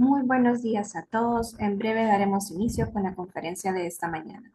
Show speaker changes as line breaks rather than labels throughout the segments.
Muy buenos días a todos. En breve daremos inicio con la conferencia de esta mañana.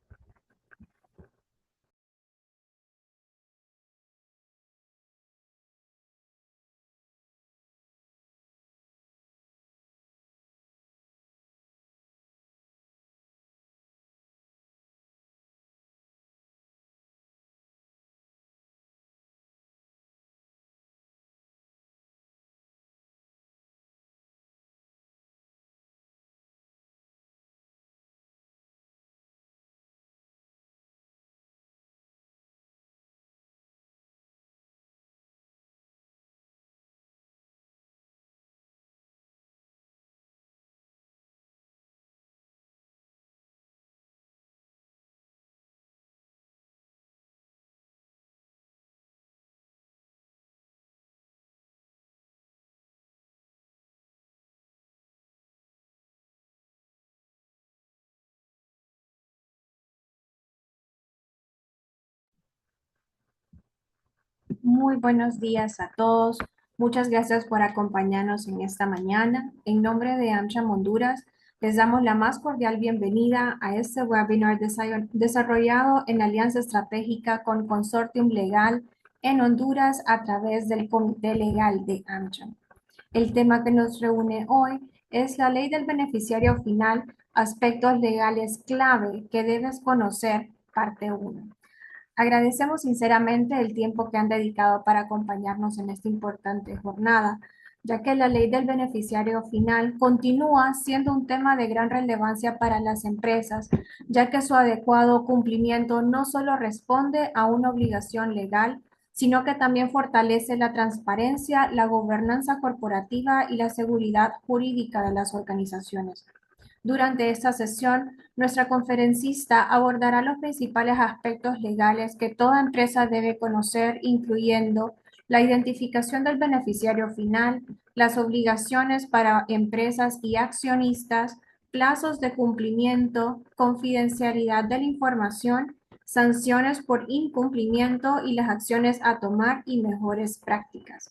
Muy buenos días a todos. Muchas gracias por acompañarnos en esta mañana. En nombre de AmCham Honduras, les damos la más cordial bienvenida a este webinar desarrollado en alianza estratégica con Consortium Legal en Honduras a través del Comité Legal de AmCham. El tema que nos reúne hoy es la ley del beneficiario final, aspectos legales clave que debes conocer, parte 1. Agradecemos sinceramente el tiempo que han dedicado para acompañarnos en esta importante jornada, ya que la ley del beneficiario final continúa siendo un tema de gran relevancia para las empresas, ya que su adecuado cumplimiento no solo responde a una obligación legal, sino que también fortalece la transparencia, la gobernanza corporativa y la seguridad jurídica de las organizaciones. Durante esta sesión, nuestra conferencista abordará los principales aspectos legales que toda empresa debe conocer, incluyendo la identificación del beneficiario final, las obligaciones para empresas y accionistas, plazos de cumplimiento, confidencialidad de la información, sanciones por incumplimiento y las acciones a tomar y mejores prácticas.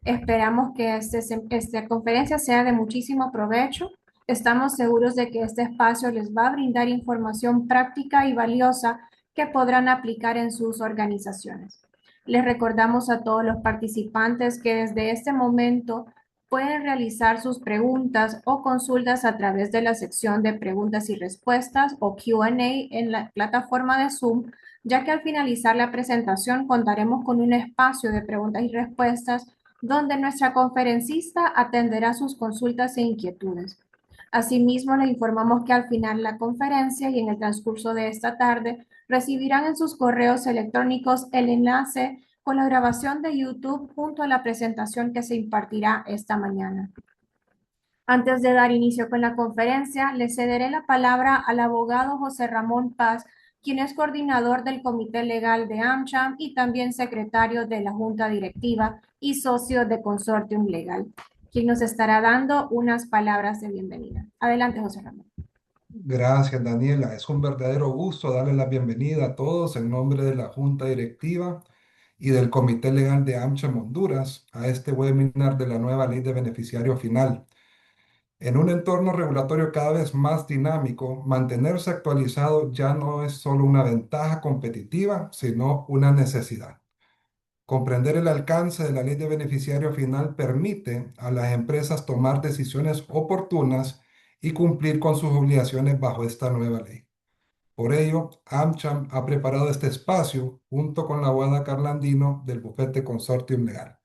Esperamos que esta conferencia sea de muchísimo provecho. Estamos seguros de que este espacio les va a brindar información práctica y valiosa que podrán aplicar en sus organizaciones. Les recordamos a todos los participantes que desde este momento pueden realizar sus preguntas o consultas a través de la sección de preguntas y respuestas o Q&A en la plataforma de Zoom, ya que al finalizar la presentación contaremos con un espacio de preguntas y respuestas donde nuestra conferencista atenderá sus consultas e inquietudes. Asimismo, le informamos que al final de la conferencia y en el transcurso de esta tarde recibirán en sus correos electrónicos el enlace con la grabación de YouTube junto a la presentación que se impartirá esta mañana. Antes de dar inicio con la conferencia, le cederé la palabra al abogado José Ramón Paz, quien es coordinador del Comité Legal de AmCham y también secretario de la Junta Directiva y socio de Consortium Legal, quien nos estará dando unas palabras de bienvenida. Adelante, José Ramón.
Gracias, Daniela. Es un verdadero gusto darle la bienvenida a todos en nombre de la Junta Directiva y del Comité Legal de AmCham Honduras a este webinar de la nueva Ley de Beneficiario Final. En un entorno regulatorio cada vez más dinámico, mantenerse actualizado ya no es solo una ventaja competitiva, sino una necesidad. Comprender el alcance de la Ley de Beneficiario Final permite a las empresas tomar decisiones oportunas y cumplir con sus obligaciones bajo esta nueva ley. Por ello, AmCham ha preparado este espacio junto con la abogada Carla Andino del bufete Consortium Legal.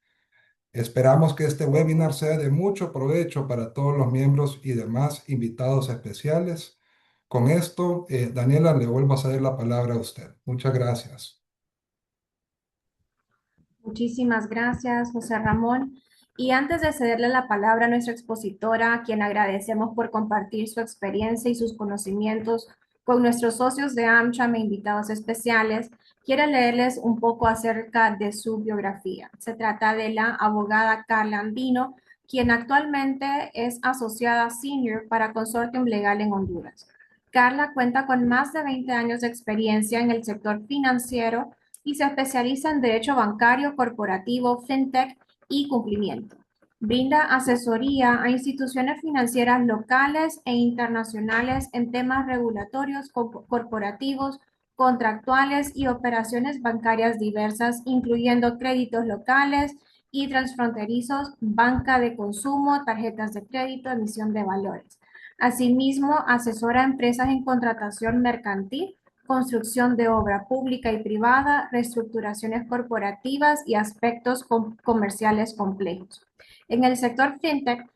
Esperamos que este webinar sea de mucho provecho para todos los miembros y demás invitados especiales. Con esto, Daniela, le vuelvo a ceder la palabra a usted. Muchas gracias.
Muchísimas gracias, José Ramón. Y antes de cederle la palabra a nuestra expositora, a quien agradecemos por compartir su experiencia y sus conocimientos con nuestros socios de AmCham e invitados especiales, quiero leerles un poco acerca de su biografía. Se trata de la abogada Carla Andino, quien actualmente es asociada senior para Consortium Legal en Honduras. Carla cuenta con más de 20 años de experiencia en el sector financiero y se especializa en derecho bancario, corporativo, fintech y cumplimiento. Brinda asesoría a instituciones financieras locales e internacionales en temas regulatorios, corporativos, contractuales y operaciones bancarias diversas, incluyendo créditos locales y transfronterizos, banca de consumo, tarjetas de crédito, emisión de valores. Asimismo, asesora a empresas en contratación mercantil, construcción de obra pública y privada, reestructuraciones corporativas y aspectos comerciales complejos. En el sector fintech,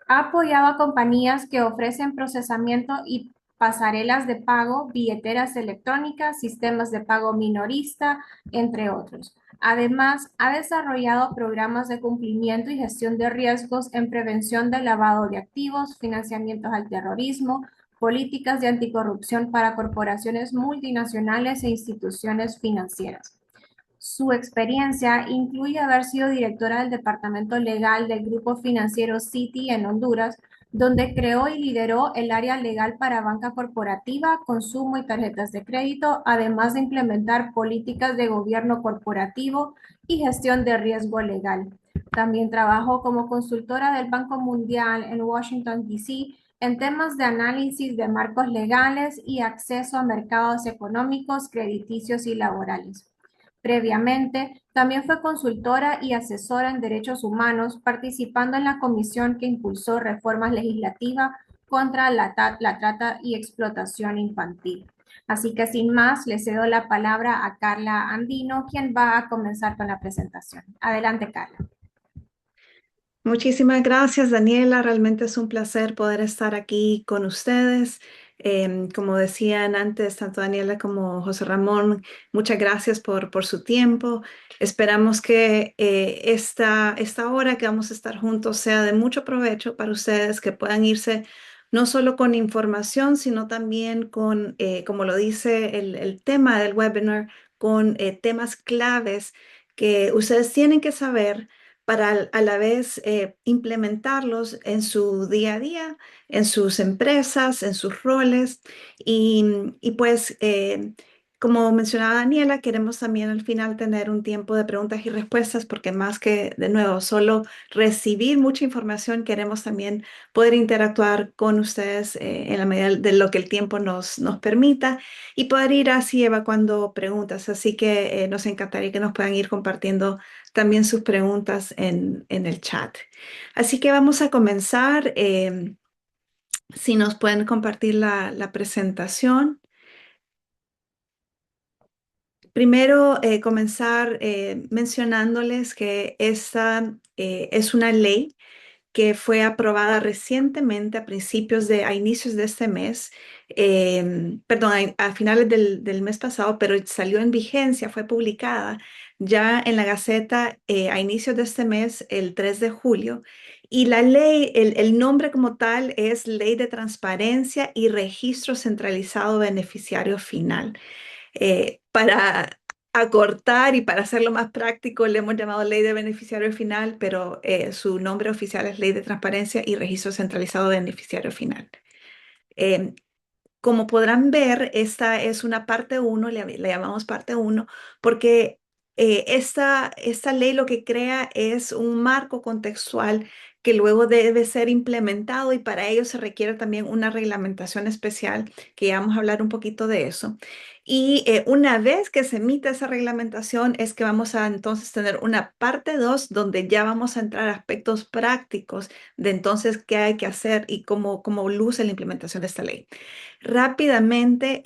ha apoyado a compañías que ofrecen procesamiento y pasarelas de pago, billeteras electrónicas, sistemas de pago minorista, entre otros. Además, ha desarrollado programas de cumplimiento y gestión de riesgos en prevención del lavado de activos, financiamientos al terrorismo, políticas de anticorrupción para corporaciones multinacionales e instituciones financieras. Su experiencia incluye haber sido directora del departamento legal del grupo financiero Citi en Honduras, donde creó y lideró el área legal para banca corporativa, consumo y tarjetas de crédito, además de implementar políticas de gobierno corporativo y gestión de riesgo legal. También trabajó como consultora del Banco Mundial en Washington, D.C., en temas de análisis de marcos legales y acceso a mercados económicos, crediticios y laborales. Previamente, también fue consultora y asesora en derechos humanos, participando en la comisión que impulsó reformas legislativas contra la trata y explotación infantil. Así que sin más, le cedo la palabra a Carla Andino, quien va a comenzar con la presentación. Adelante, Carla.
Muchísimas gracias, Daniela. Realmente es un placer poder estar aquí con ustedes. Como decían antes, tanto Daniela como José Ramón, muchas gracias por su tiempo. Esperamos que esta hora que vamos a estar juntos sea de mucho provecho para ustedes, que puedan irse no solo con información, sino también con, como lo dice el tema del webinar, con temas claves que ustedes tienen que saber para a la vez implementarlos en su día a día, en sus empresas, en sus roles. Y pues, como mencionaba Daniela, queremos también al final tener un tiempo de preguntas y respuestas, porque más que, de nuevo, solo recibir mucha información, queremos también poder interactuar con ustedes en la medida de lo que el tiempo nos permita y poder ir así evacuando preguntas. Así que nos encantaría que nos puedan ir compartiendo también sus preguntas en el chat. Así que vamos a comenzar. Si nos pueden compartir la presentación. Primero, comenzar mencionándoles que esta es una ley que fue aprobada recientemente a inicios de este mes, perdón, a finales del mes pasado, pero salió en vigencia, fue publicada ya en la Gaceta a inicios de este mes, el 3 de julio. Y la ley, el nombre como tal es Ley de Transparencia y Registro Centralizado Beneficiario Final. Para acortar y para hacerlo más práctico, le hemos llamado Ley de Beneficiario Final, pero su nombre oficial es Ley de Transparencia y Registro Centralizado de Beneficiario Final. Eh, Como podrán ver, esta es una parte uno, le llamamos parte uno, porque esta ley lo que crea es un marco contextual que luego debe ser implementado y para ello se requiere también una reglamentación especial, que ya vamos a hablar un poquito de eso. Y una vez que se emite esa reglamentación es que vamos a entonces tener una parte 2 donde ya vamos a entrar a aspectos prácticos de entonces qué hay que hacer y cómo luce la implementación de esta ley. Rápidamente,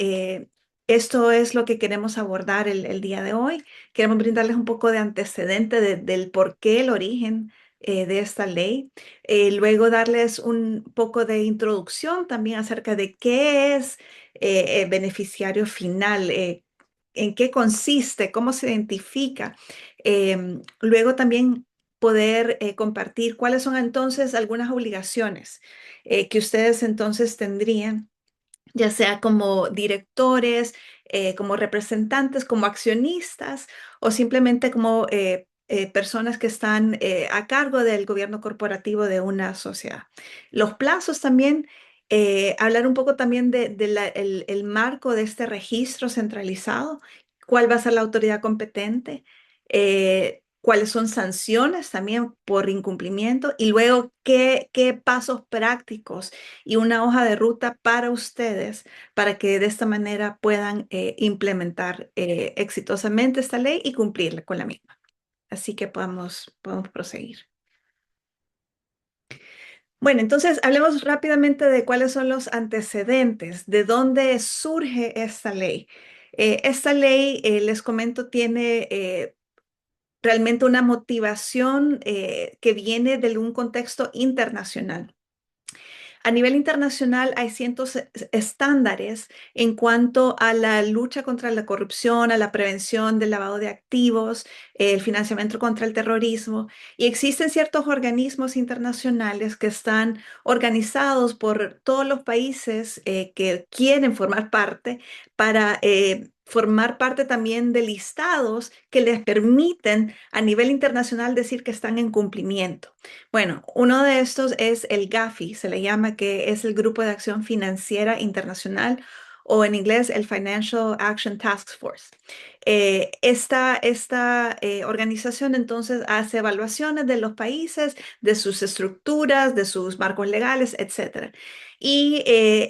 esto es lo que queremos abordar el día de hoy. Queremos brindarles un poco de antecedente del por qué, el origen de esta ley. Luego darles un poco de introducción también acerca de qué es beneficiario final, en qué consiste, cómo se identifica. Luego también poder compartir cuáles son entonces algunas obligaciones que ustedes entonces tendrían, ya sea como directores, como representantes, como accionistas o simplemente como personas que están a cargo del gobierno corporativo de una sociedad. Los plazos también, hablar un poco también el marco de este registro centralizado, cuál va a ser la autoridad competente. cuáles son sanciones también por incumplimiento y luego qué pasos prácticos y una hoja de ruta para ustedes para que de esta manera puedan implementar exitosamente esta ley y cumplirla con la misma. Así que podemos proseguir. Bueno, entonces hablemos rápidamente de cuáles son los antecedentes, de dónde surge esta ley. Esta ley, les comento, tiene realmente una motivación que viene de un contexto internacional. A nivel internacional hay cientos estándares en cuanto a la lucha contra la corrupción, a la prevención del lavado de activos, el financiamiento contra el terrorismo, y existen ciertos organismos internacionales que están organizados por todos los países que quieren formar parte para formar parte también de listados que les permiten a nivel internacional decir que están en cumplimiento. Bueno, uno de estos es el GAFI, se le llama, que es el Grupo de Acción Financiera Internacional, o en inglés el Financial Action Task Force. Esta organización entonces hace evaluaciones de los países, de sus estructuras, de sus marcos legales, etcétera. Y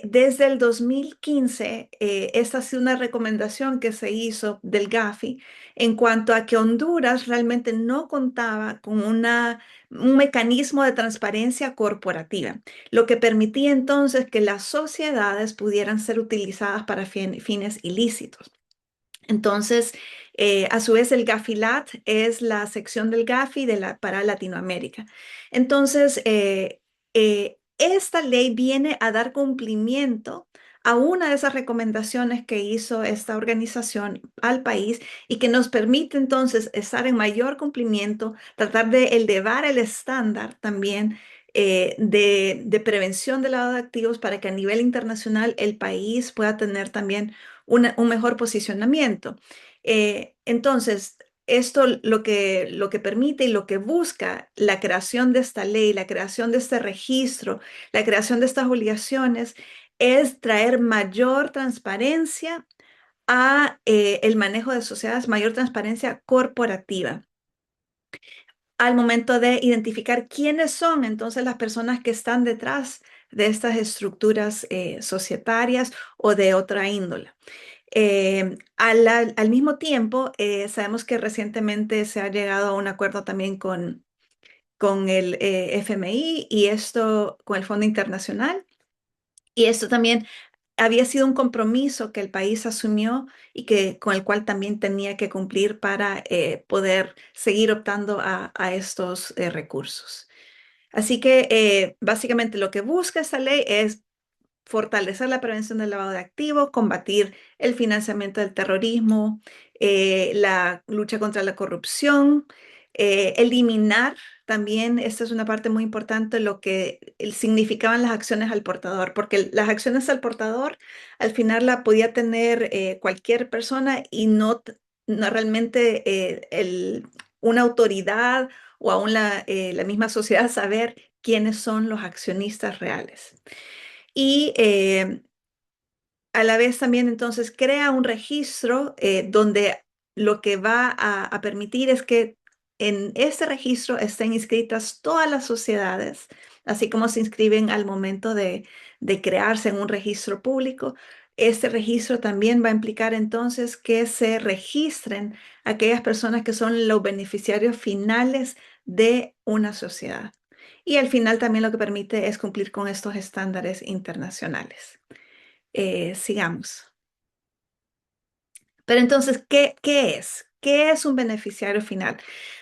desde el 2015, esta ha sido una recomendación que se hizo del GAFI en cuanto a que Honduras realmente no contaba con un mecanismo de transparencia corporativa, lo que permitía entonces que las sociedades pudieran ser utilizadas para fines ilícitos. Entonces, a su vez, el GAFILAT es la sección del GAFI para Latinoamérica. Entonces, esta ley viene a dar cumplimiento a una de esas recomendaciones que hizo esta organización al país y que nos permite entonces estar en mayor cumplimiento, tratar de elevar el estándar también de prevención del lavado de activos para que a nivel internacional el país pueda tener también un mejor posicionamiento. Entonces, esto lo que permite y lo que busca la creación de esta ley, la creación de este registro, la creación de estas obligaciones, es traer mayor transparencia a el manejo de sociedades, mayor transparencia corporativa al momento de identificar quiénes son entonces las personas que están detrás de estas estructuras societarias o de otra índole. Al mismo tiempo, sabemos que recientemente se ha llegado a un acuerdo también con el FMI y esto con el Fondo Internacional. Y esto también había sido un compromiso que el país asumió y con el cual también tenía que cumplir para poder seguir optando a estos recursos. Así que básicamente lo que busca esta ley es fortalecer la prevención del lavado de activos, combatir el financiamiento del terrorismo, la lucha contra la corrupción, eliminar también, esta es una parte muy importante, lo que significaban las acciones al portador, porque las acciones al portador al final la podía tener cualquier persona y no realmente una autoridad o aún la misma sociedad saber quiénes son los accionistas reales. Y a la vez también entonces crea un registro donde lo que va a permitir es que en este registro estén inscritas todas las sociedades, así como se inscriben al momento de crearse en un registro público. Este registro también va a implicar entonces que se registren aquellas personas que son los beneficiarios finales de una sociedad. Y al final también lo que permite es cumplir con estos estándares internacionales. Sigamos. Pero entonces, ¿qué es? ¿Qué es un beneficiario final?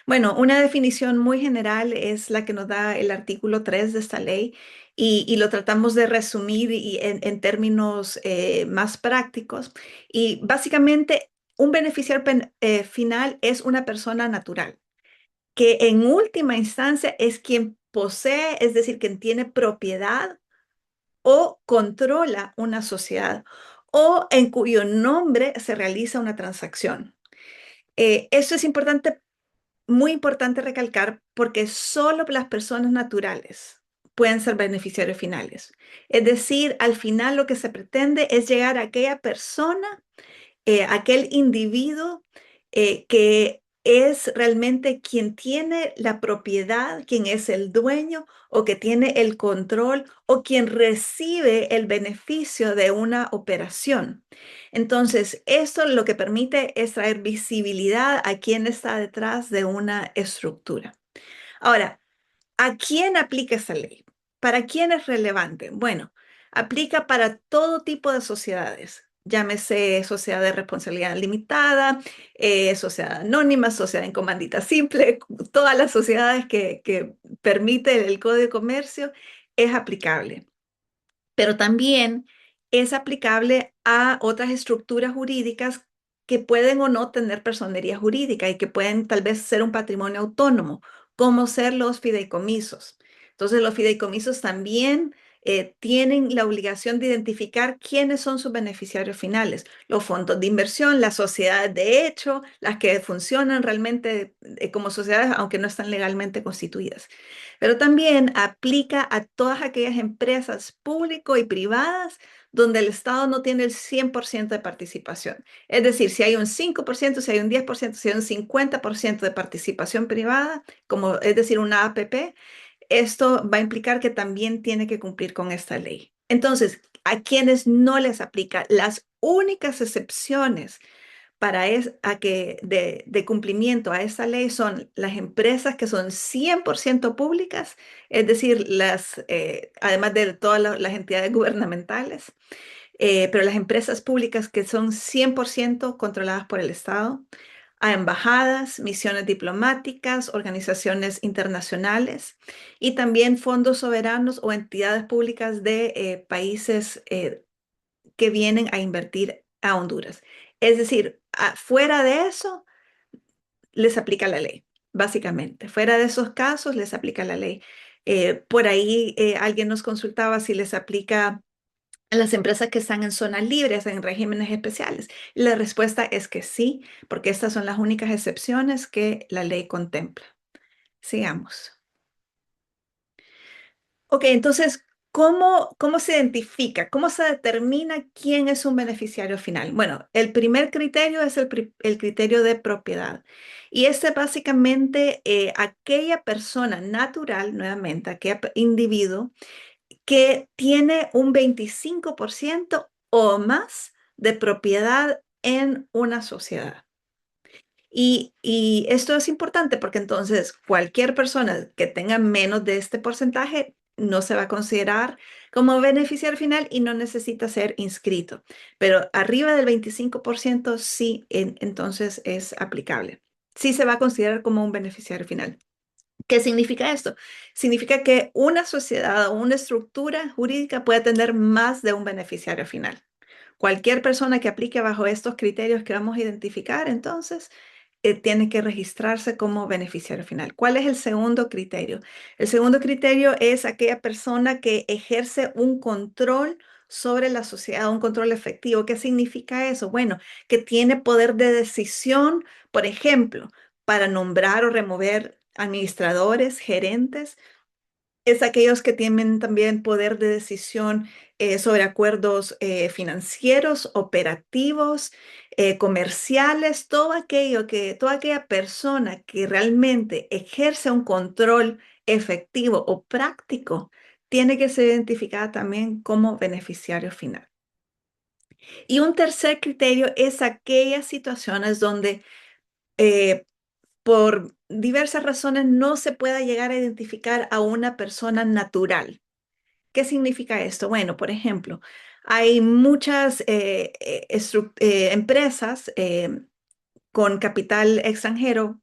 Bueno, una definición muy general es la que nos da el artículo 3 de esta ley y lo tratamos de resumir en términos más prácticos. Y básicamente, un beneficiario final es una persona natural que en última instancia es quien posee, es decir, quien tiene propiedad o controla una sociedad o en cuyo nombre se realiza una transacción. Eso es importante, muy importante recalcar porque solo las personas naturales pueden ser beneficiarios finales. Es decir, al final lo que se pretende es llegar a aquella persona, aquel individuo que es realmente quien tiene la propiedad, quien es el dueño o que tiene el control o quien recibe el beneficio de una operación. Entonces, esto lo que permite es traer visibilidad a quien está detrás de una estructura. Ahora, ¿a quién aplica esta ley? ¿Para quién es relevante? Bueno, aplica para todo tipo de sociedades. Llámese sociedad de responsabilidad limitada, sociedad anónima, sociedad en comandita simple, todas las sociedades que permite el Código de Comercio es aplicable, pero también es aplicable a otras estructuras jurídicas que pueden o no tener personería jurídica y que pueden tal vez ser un patrimonio autónomo, como ser los fideicomisos. Entonces, los fideicomisos también tienen la obligación de identificar quiénes son sus beneficiarios finales, los fondos de inversión, las sociedades de hecho, las que funcionan realmente como sociedades, aunque no están legalmente constituidas. Pero también aplica a todas aquellas empresas públicas y privadas donde el Estado no tiene el 100% de participación. Es decir, si hay un 5%, si hay un 10%, si hay un 50% de participación privada, como es decir, una APP, esto va a implicar que también tiene que cumplir con esta ley. Entonces, a quienes no les aplica, las únicas excepciones de cumplimiento a esta ley son las empresas que son 100% públicas, es decir, además de todas las entidades gubernamentales, pero las empresas públicas que son 100% controladas por el Estado, a embajadas, misiones diplomáticas, organizaciones internacionales y también fondos soberanos o entidades públicas de países que vienen a invertir a Honduras. Es decir, fuera de eso, les aplica la ley, básicamente. Fuera de esos casos, les aplica la ley. Por ahí alguien nos consultaba si les aplica a las empresas que están en zonas libres, en regímenes especiales. La respuesta es que sí, porque estas son las únicas excepciones que la ley contempla. Sigamos. Ok, entonces, ¿cómo se identifica? ¿Cómo se determina quién es un beneficiario final? Bueno, el primer criterio es el criterio de propiedad. Y este básicamente aquella persona natural, nuevamente, aquel individuo que tiene un 25% o más de propiedad en una sociedad. Y esto es importante porque entonces cualquier persona que tenga menos de este porcentaje no se va a considerar como beneficiario final y no necesita ser inscrito. Pero arriba del 25% sí, entonces es aplicable. Sí se va a considerar como un beneficiario final. ¿Qué significa esto? Significa que una sociedad o una estructura jurídica puede tener más de un beneficiario final. Cualquier persona que aplique bajo estos criterios que vamos a identificar, entonces, tiene que registrarse como beneficiario final. ¿Cuál es el segundo criterio? El segundo criterio es aquella persona que ejerce un control sobre la sociedad, un control efectivo. ¿Qué significa eso? Bueno, que tiene poder de decisión, por ejemplo, para nombrar o remover administradores, gerentes, es aquellos que tienen también poder de decisión sobre acuerdos financieros, operativos, comerciales, toda aquella persona que realmente ejerce un control efectivo o práctico, tiene que ser identificada también como beneficiario final. Y un tercer criterio es aquellas situaciones donde eh, por diversas razones no se pueda llegar a identificar a una persona natural. ¿Qué significa esto? Bueno, por ejemplo, hay muchas empresas con capital extranjero,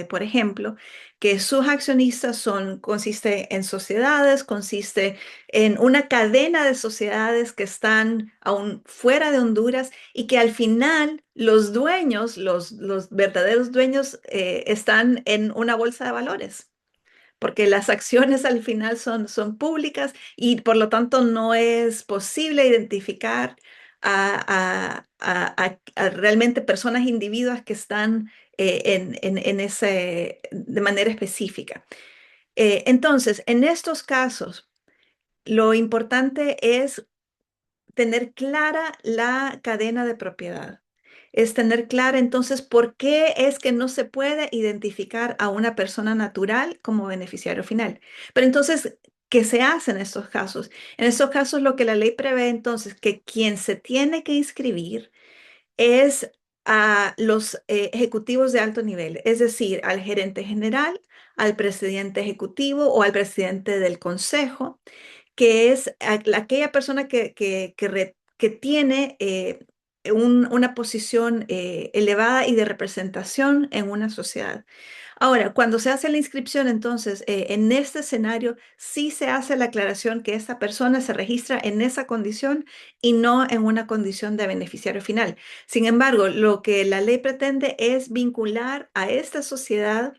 por ejemplo, que sus accionistas consiste en sociedades, consiste en una cadena de sociedades que están aún fuera de Honduras y que al final los dueños, los verdaderos dueños, están en una bolsa de valores porque las acciones al final son públicas y por lo tanto no es posible identificar a realmente personas, individuos que están de manera específica. Entonces, en estos casos, lo importante es tener clara la cadena de propiedad. es tener clara entonces por qué es que no se puede identificar a una persona natural como beneficiario final. Pero entonces, ¿qué se hace en estos casos? En estos casos, lo que la ley prevé entonces, que quien se tiene que inscribir es a los ejecutivos de alto nivel, es decir, al gerente general, al presidente ejecutivo o al presidente del consejo, que es aquella persona que tiene una posición elevada y de representación en una sociedad. Ahora, cuando se hace la inscripción, entonces, en este escenario, sí se hace la aclaración que esta persona se registra en esa condición y no en una condición de beneficiario final. Sin embargo, lo que la ley pretende es vincular a esta sociedad,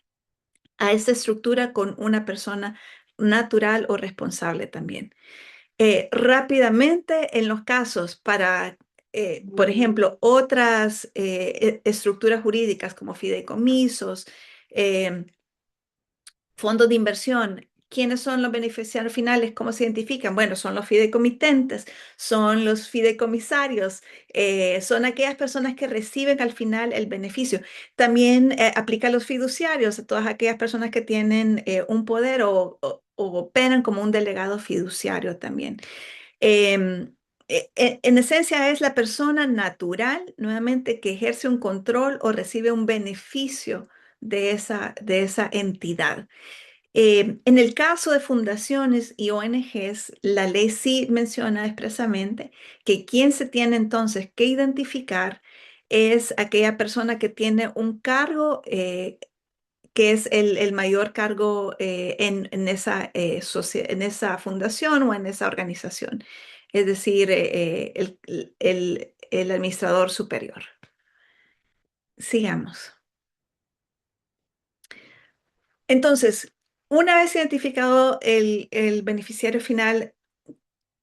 a esta estructura con una persona natural o responsable también. Rápidamente, en los casos para, por ejemplo, otras estructuras jurídicas como fideicomisos, eh, fondos de inversión. ¿Quiénes son los beneficiarios finales? ¿Cómo se identifican? Bueno, son los fideicomitentes, son los fideicomisarios, son aquellas personas que reciben al final el beneficio. También aplica a los fiduciarios, a todas aquellas personas que tienen un poder o operan como un delegado fiduciario también. Em, en esencia es la persona natural, nuevamente, que ejerce un control o recibe un beneficio de esa entidad. En el caso de fundaciones y ONGs, la ley sí menciona expresamente que quien se tiene entonces que identificar es aquella persona que tiene un cargo que es el mayor cargo en esa, en esa fundación o en esa organización, es decir, el administrador superior. Sigamos. Entonces, una vez identificado el beneficiario final,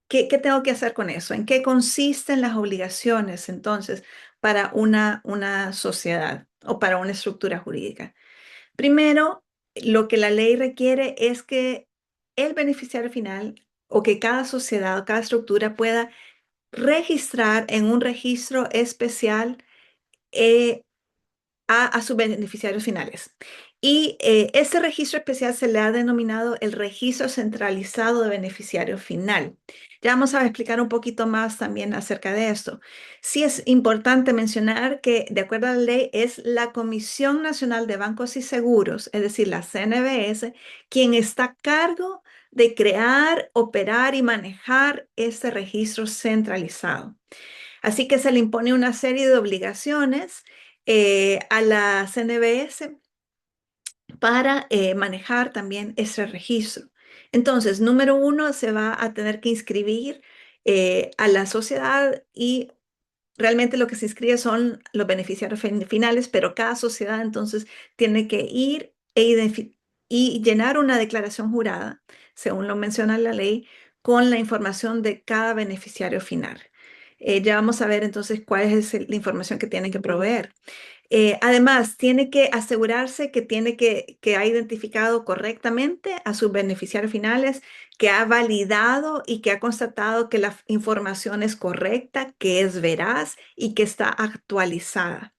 ¿qué tengo que hacer con eso? ¿En qué consisten las obligaciones entonces para una sociedad o para una estructura jurídica? Primero, lo que la ley requiere es que el beneficiario final o que cada sociedad o cada estructura pueda registrar en un registro especial eh, a sus beneficiarios finales. Y este registro especial se le ha denominado el registro centralizado de beneficiario final. Ya vamos a explicar un poquito más también acerca de esto. Sí es importante mencionar que, de acuerdo a la ley, es la Comisión Nacional de Bancos y Seguros, es decir, la CNBS, quien está a cargo de crear, operar y manejar este registro centralizado. Así que se le impone una serie de obligaciones a la CNBS para manejar también ese registro. Entonces, número uno, se va a tener que inscribir a la sociedad y realmente lo que se inscribe son los beneficiarios finales, pero cada sociedad entonces tiene que ir y llenar una declaración jurada, según lo menciona la ley, con la información de cada beneficiario final. Ya vamos a ver entonces cuál es la información que tienen que proveer. Además, tiene que asegurarse que ha identificado correctamente a sus beneficiarios finales, que ha validado y que ha constatado que la información es correcta, que es veraz y que está actualizada.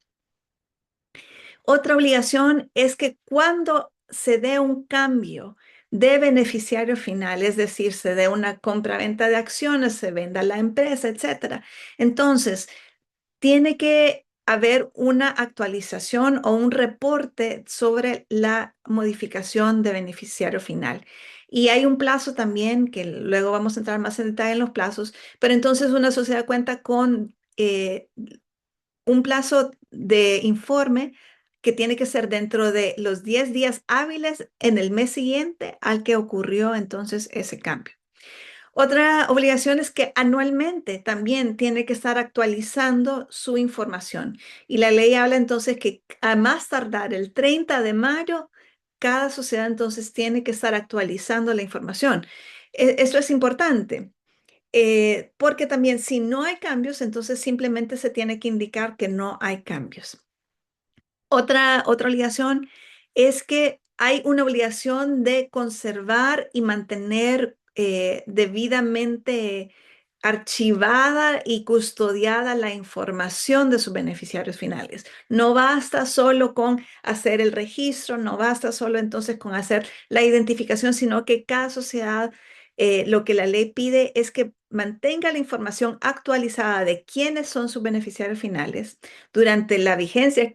Otra obligación es que cuando se dé un cambio de beneficiario final, es decir, se dé una compra-venta de acciones, se venda la empresa, etcétera, entonces tiene que haber una actualización o un reporte sobre la modificación de beneficiario final. Y hay un plazo también, que luego vamos a entrar más en detalle en los plazos, pero entonces una sociedad cuenta con un plazo de informe que tiene que ser dentro de los 10 días hábiles en el mes siguiente al que ocurrió entonces ese cambio. Otra obligación es que anualmente también tiene que estar actualizando su información. Y la ley habla entonces que a más tardar el 30 de mayo, cada sociedad entonces tiene que estar actualizando la información. Esto es importante. Porque también si no hay cambios, entonces simplemente se tiene que indicar que no hay cambios. Otra obligación es que hay una obligación de conservar y mantener debidamente archivada y custodiada la información de sus beneficiarios finales. No basta solo con hacer el registro, no basta solo entonces con hacer la identificación, sino que cada sociedad, lo que la ley pide es que mantenga la información actualizada de quiénes son sus beneficiarios finales durante la vigencia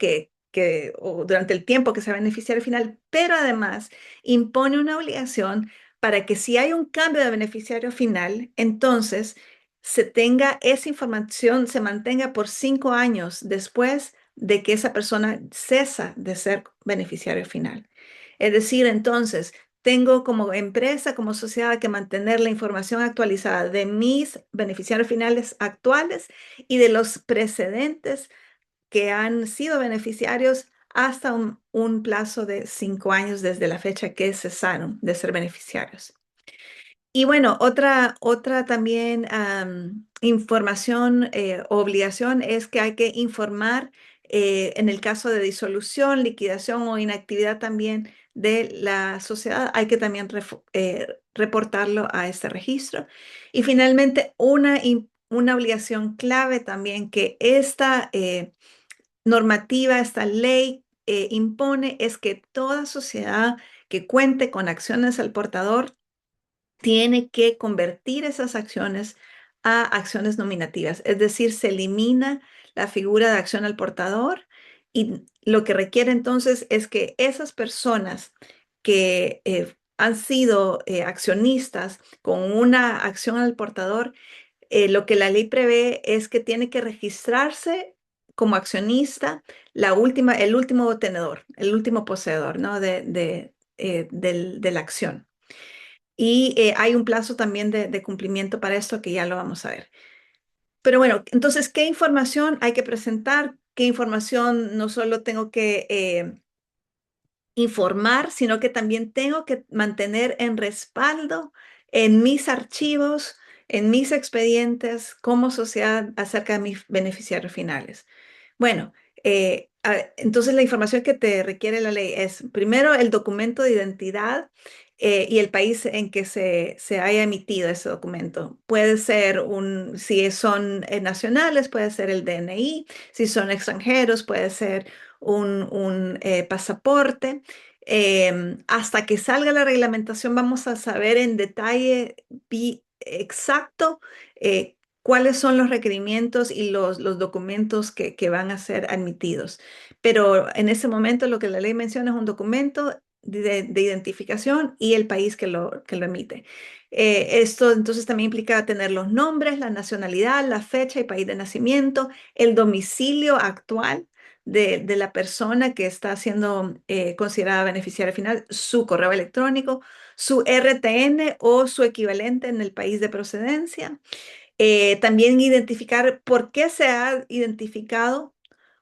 o durante el tiempo que sea beneficiario final, pero además impone una obligación para que si hay un cambio de beneficiario final, entonces se tenga esa información, se mantenga por 5 años después de que esa persona cesa de ser beneficiario final. Es decir, entonces, tengo como empresa, como sociedad, que mantener la información actualizada de mis beneficiarios finales actuales y de los precedentes que han sido beneficiarios hasta un plazo de 5 años desde la fecha que cesaron de ser beneficiarios. Y bueno, otra también información o obligación es que hay que informar en el caso de disolución, liquidación o inactividad también de la sociedad, hay que también reportarlo a este registro. Y finalmente, una obligación clave también que esta normativa, esta ley impone es que toda sociedad que cuente con acciones al portador tiene que convertir esas acciones a acciones nominativas, es decir, se elimina la figura de acción al portador y lo que requiere entonces es que esas personas que han sido accionistas con una acción al portador, lo que la ley prevé es que tiene que registrarse como accionista el último tenedor, el último poseedor, ¿no? de la acción. Y hay un plazo también de cumplimiento para esto que ya lo vamos a ver. Pero bueno, entonces, ¿qué información hay que presentar? ¿Qué información no solo tengo que informar, sino que también tengo que mantener en respaldo en mis archivos, en mis expedientes como sociedad acerca de mis beneficiarios finales? Bueno, entonces la información que te requiere la ley es primero el documento de identidad y el país en que se haya emitido ese documento. Puede ser si son nacionales, puede ser el DNI, si son extranjeros, puede ser un pasaporte. Hasta que salga la reglamentación vamos a saber en detalle exacto cuáles son los requerimientos y los documentos que van a ser admitidos. Pero en ese momento lo que la ley menciona es un documento de identificación y el país que lo emite. Esto entonces también implica tener los nombres, la nacionalidad, la fecha y país de nacimiento, el domicilio actual de la persona que está siendo considerada beneficiaria final, su correo electrónico, su RTN o su equivalente en el país de procedencia. También identificar por qué se ha identificado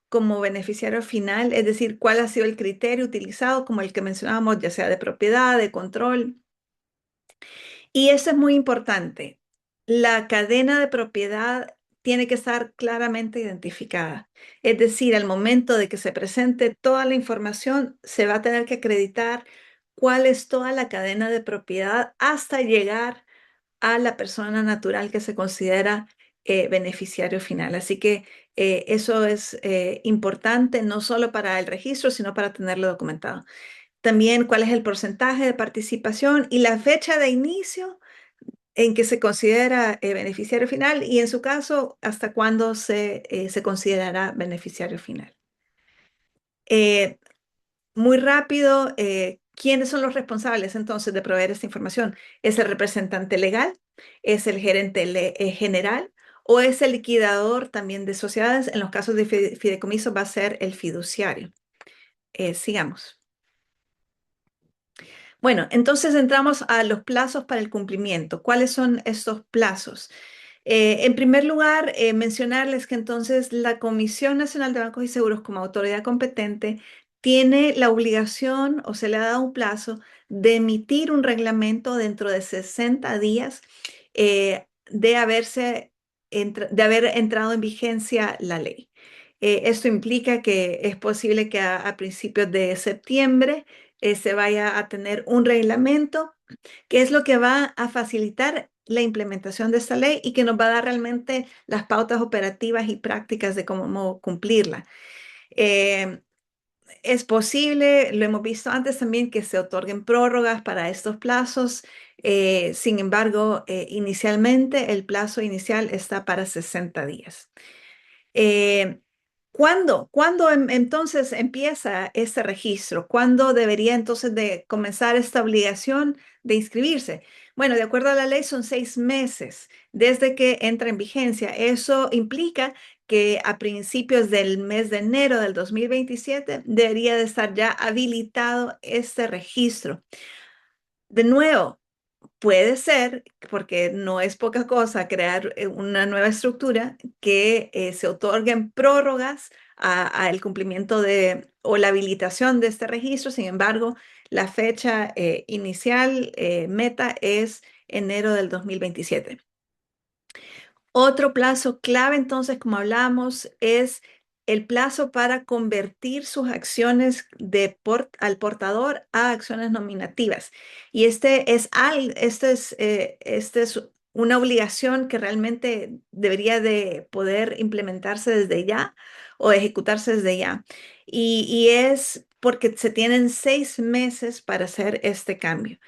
como beneficiario final, es decir, cuál ha sido el criterio utilizado, como el que mencionábamos, ya sea de propiedad, de control. Y eso es muy importante. La cadena de propiedad tiene que estar claramente identificada. Es decir, al momento de que se presente toda la información, se va a tener que acreditar cuál es toda la cadena de propiedad hasta llegar a la persona natural que se considera beneficiario final. Así que eso es importante no solo para el registro, sino para tenerlo documentado. También cuál es el porcentaje de participación y la fecha de inicio en que se considera beneficiario final y en su caso hasta cuándo se considerará beneficiario final. Muy rápido, ¿quiénes son los responsables entonces de proveer esta información? ¿Es el representante legal? ¿Es el gerente general? ¿O es el liquidador también de sociedades? En los casos de fideicomiso va a ser el fiduciario. Sigamos. Bueno, entonces entramos a los plazos para el cumplimiento. ¿Cuáles son estos plazos? En primer lugar, mencionarles que entonces la Comisión Nacional de Bancos y Seguros como autoridad competente tiene la obligación o se le ha dado un plazo de emitir un reglamento dentro de 60 días de haber entrado en vigencia la ley. Esto implica que es posible que a principios de septiembre se vaya a tener un reglamento que es lo que va a facilitar la implementación de esta ley y que nos va a dar realmente las pautas operativas y prácticas de cómo cumplirla. Eh, es posible, lo hemos visto antes también, que se otorguen prórrogas para estos plazos. Sin embargo, inicialmente el plazo inicial está para 60 días. Eh, ¿Cuándo entonces empieza este registro? ¿Cuándo debería entonces de comenzar esta obligación de inscribirse? Bueno, de acuerdo a la ley son 6 meses desde que entra en vigencia. Eso implica que a principios del mes de enero del 2027 debería de estar ya habilitado este registro. De nuevo, puede ser, porque no es poca cosa crear una nueva estructura, que se otorguen prórrogas al cumplimiento de o la habilitación de este registro. Sin embargo, la fecha inicial meta es enero del 2027. Otro plazo clave, entonces, como hablamos, es el plazo para convertir sus acciones al portador a acciones nominativas. Y este es una obligación que realmente debería de poder implementarse desde ya o ejecutarse desde ya. Y es porque se tienen 6 meses para hacer este cambio.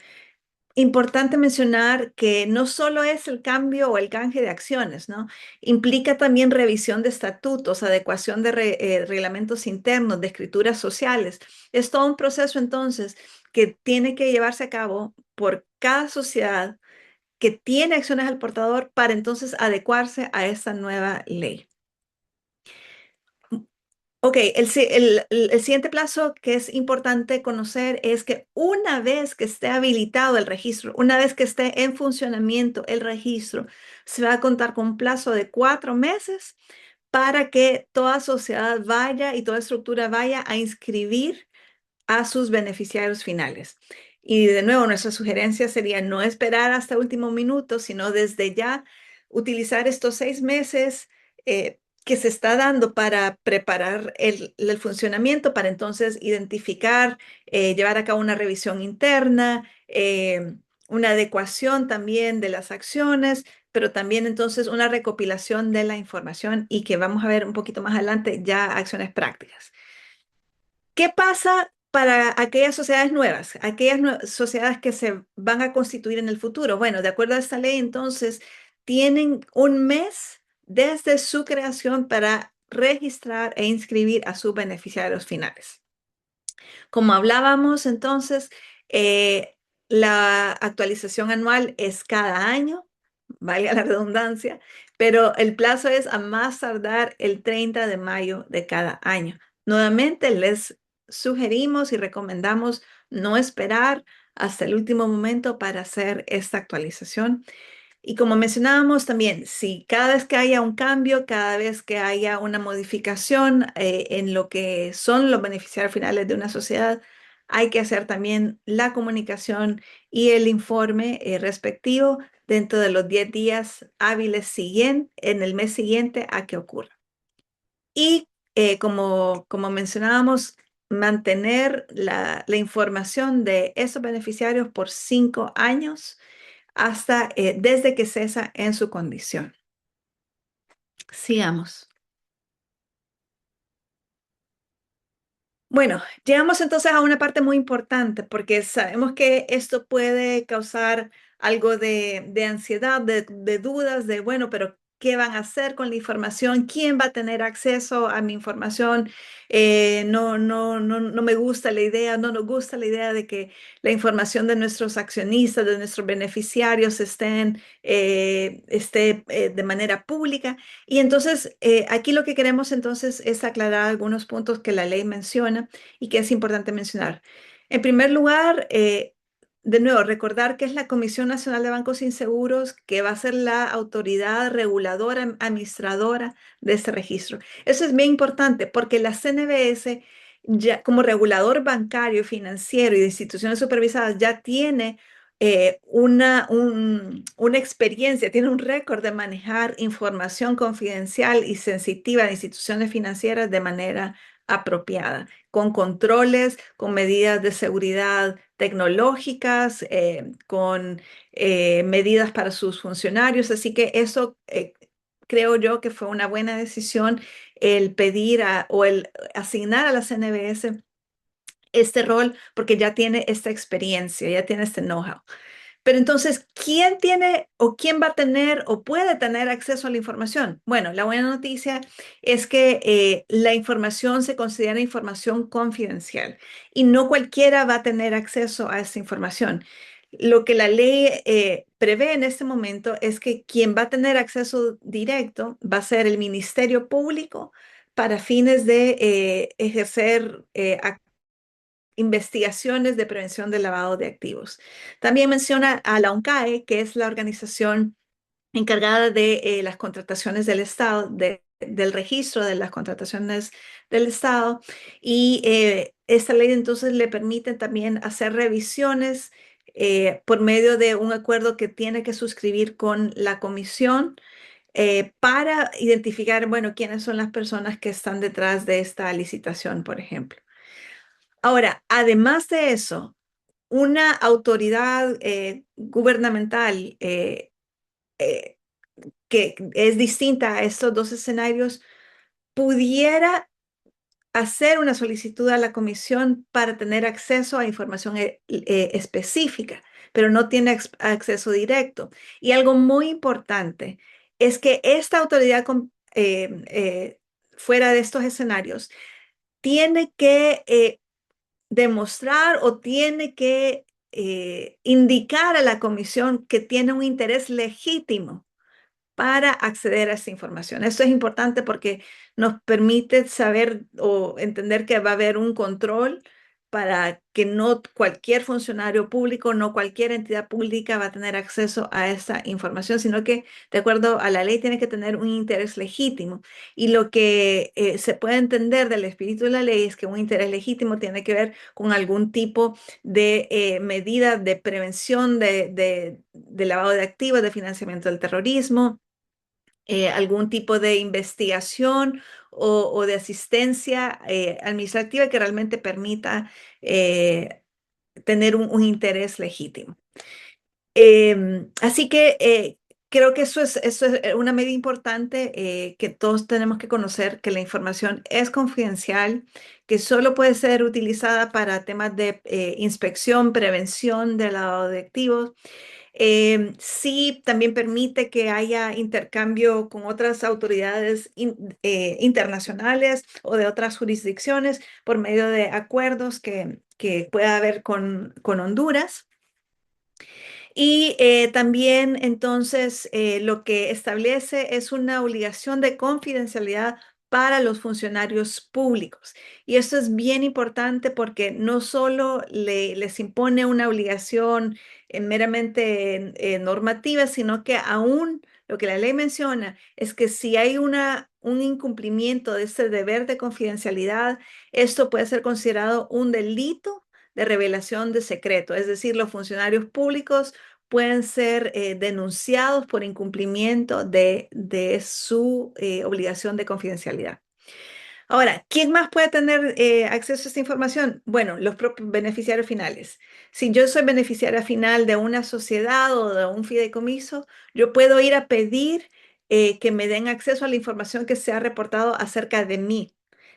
Importante mencionar que no solo es el cambio o el canje de acciones, ¿no? Implica también revisión de estatutos, adecuación de reglamentos internos, de escrituras sociales. Es todo un proceso entonces que tiene que llevarse a cabo por cada sociedad que tiene acciones al portador para entonces adecuarse a esta nueva ley. Ok, el siguiente plazo que es importante conocer es que una vez que esté habilitado el registro, una vez que esté en funcionamiento el registro, se va a contar con un plazo de 4 meses para que toda sociedad vaya y toda estructura vaya a inscribir a sus beneficiarios finales. Y de nuevo, nuestra sugerencia sería no esperar hasta último minuto, sino desde ya utilizar estos 6 meses que se está dando para preparar el funcionamiento, para entonces identificar, llevar a cabo una revisión interna, una adecuación también de las acciones, pero también entonces una recopilación de la información y que vamos a ver un poquito más adelante ya acciones prácticas. ¿Qué pasa para aquellas sociedades nuevas, aquellas sociedades que se van a constituir en el futuro? Bueno, de acuerdo a esta ley, entonces, tienen un mes desde su creación para registrar e inscribir a sus beneficiarios finales. Como hablábamos, entonces, la actualización anual es cada año, valga la redundancia, pero el plazo es a más tardar el 30 de mayo de cada año. Nuevamente, les sugerimos y recomendamos no esperar hasta el último momento para hacer esta actualización. Y como mencionábamos también, si cada vez que haya un cambio, cada vez que haya una modificación en lo que son los beneficiarios finales de una sociedad, hay que hacer también la comunicación y el informe respectivo dentro de los 10 días hábiles en el mes siguiente a que ocurra. Y como mencionábamos, mantener la información de esos beneficiarios por 5 años hasta desde que cesa en su condición. Sigamos. Bueno, llegamos entonces a una parte muy importante porque sabemos que esto puede causar algo de ansiedad, de dudas, de bueno, pero ¿qué van a hacer con la información? ¿Quién va a tener acceso a mi información? No me gusta la idea, no nos gusta la idea de que la información de nuestros accionistas, de nuestros beneficiarios esté de manera pública. Y entonces, aquí lo que queremos entonces es aclarar algunos puntos que la ley menciona y que es importante mencionar. En primer lugar, de nuevo, recordar que es la Comisión Nacional de Bancos Inseguros que va a ser la autoridad reguladora, administradora de este registro. Eso es bien importante porque la CNBS, ya como regulador bancario, financiero y de instituciones supervisadas, ya tiene una experiencia, tiene un récord de manejar información confidencial y sensitiva de instituciones financieras de manera apropiada, con controles, con medidas de seguridad tecnológicas, con medidas para sus funcionarios. Así que eso creo yo que fue una buena decisión el pedir o el asignar a la CNBS este rol porque ya tiene esta experiencia, ya tiene este know-how. Pero entonces, ¿quién tiene o quién va a tener o puede tener acceso a la información? Bueno, la buena noticia es que la información se considera información confidencial y no cualquiera va a tener acceso a esa información. Lo que la ley prevé en este momento es que quien va a tener acceso directo va a ser el Ministerio Público para fines de ejercer investigaciones de prevención del lavado de activos. También menciona a la ONCAE, que es la organización encargada de las contrataciones del Estado, del registro de las contrataciones del Estado. Y esta ley entonces le permite también hacer revisiones por medio de un acuerdo que tiene que suscribir con la comisión para identificar, bueno, quiénes son las personas que están detrás de esta licitación, por ejemplo. Ahora, además de eso, una autoridad gubernamental eh, que es distinta a estos dos escenarios pudiera hacer una solicitud a la comisión para tener acceso a información específica, pero no tiene acceso directo. Y algo muy importante es que esta autoridad fuera de estos escenarios tiene que demostrar o tiene que indicar a la comisión que tiene un interés legítimo para acceder a esta información. Esto es importante porque nos permite saber o entender que va a haber un control para que no cualquier funcionario público, no cualquier entidad pública va a tener acceso a esta información, sino que de acuerdo a la ley tiene que tener un interés legítimo. Y lo que se puede entender del espíritu de la ley es que un interés legítimo tiene que ver con algún tipo de medida de prevención de lavado de activos, de financiamiento del terrorismo, algún tipo de investigación o de asistencia administrativa que realmente permita tener un interés legítimo. Así que creo que eso es una medida importante que todos tenemos que conocer, que la información es confidencial, que solo puede ser utilizada para temas de inspección, prevención de lavado de activos. Sí, también permite que haya intercambio con otras autoridades internacionales o de otras jurisdicciones por medio de acuerdos que pueda haber con Honduras. Y también entonces lo que establece es una obligación de confidencialidad para los funcionarios públicos. Y esto es bien importante porque no solo les impone una obligación meramente normativa, sino que aún lo que la ley menciona es que si hay un incumplimiento de este deber de confidencialidad, esto puede ser considerado un delito de revelación de secreto, es decir, los funcionarios públicos pueden ser denunciados por incumplimiento de su obligación de confidencialidad. Ahora, ¿quién más puede tener acceso a esta información? Bueno, los propios beneficiarios finales. Si yo soy beneficiaria final de una sociedad o de un fideicomiso, yo puedo ir a pedir que me den acceso a la información que se ha reportado acerca de mí,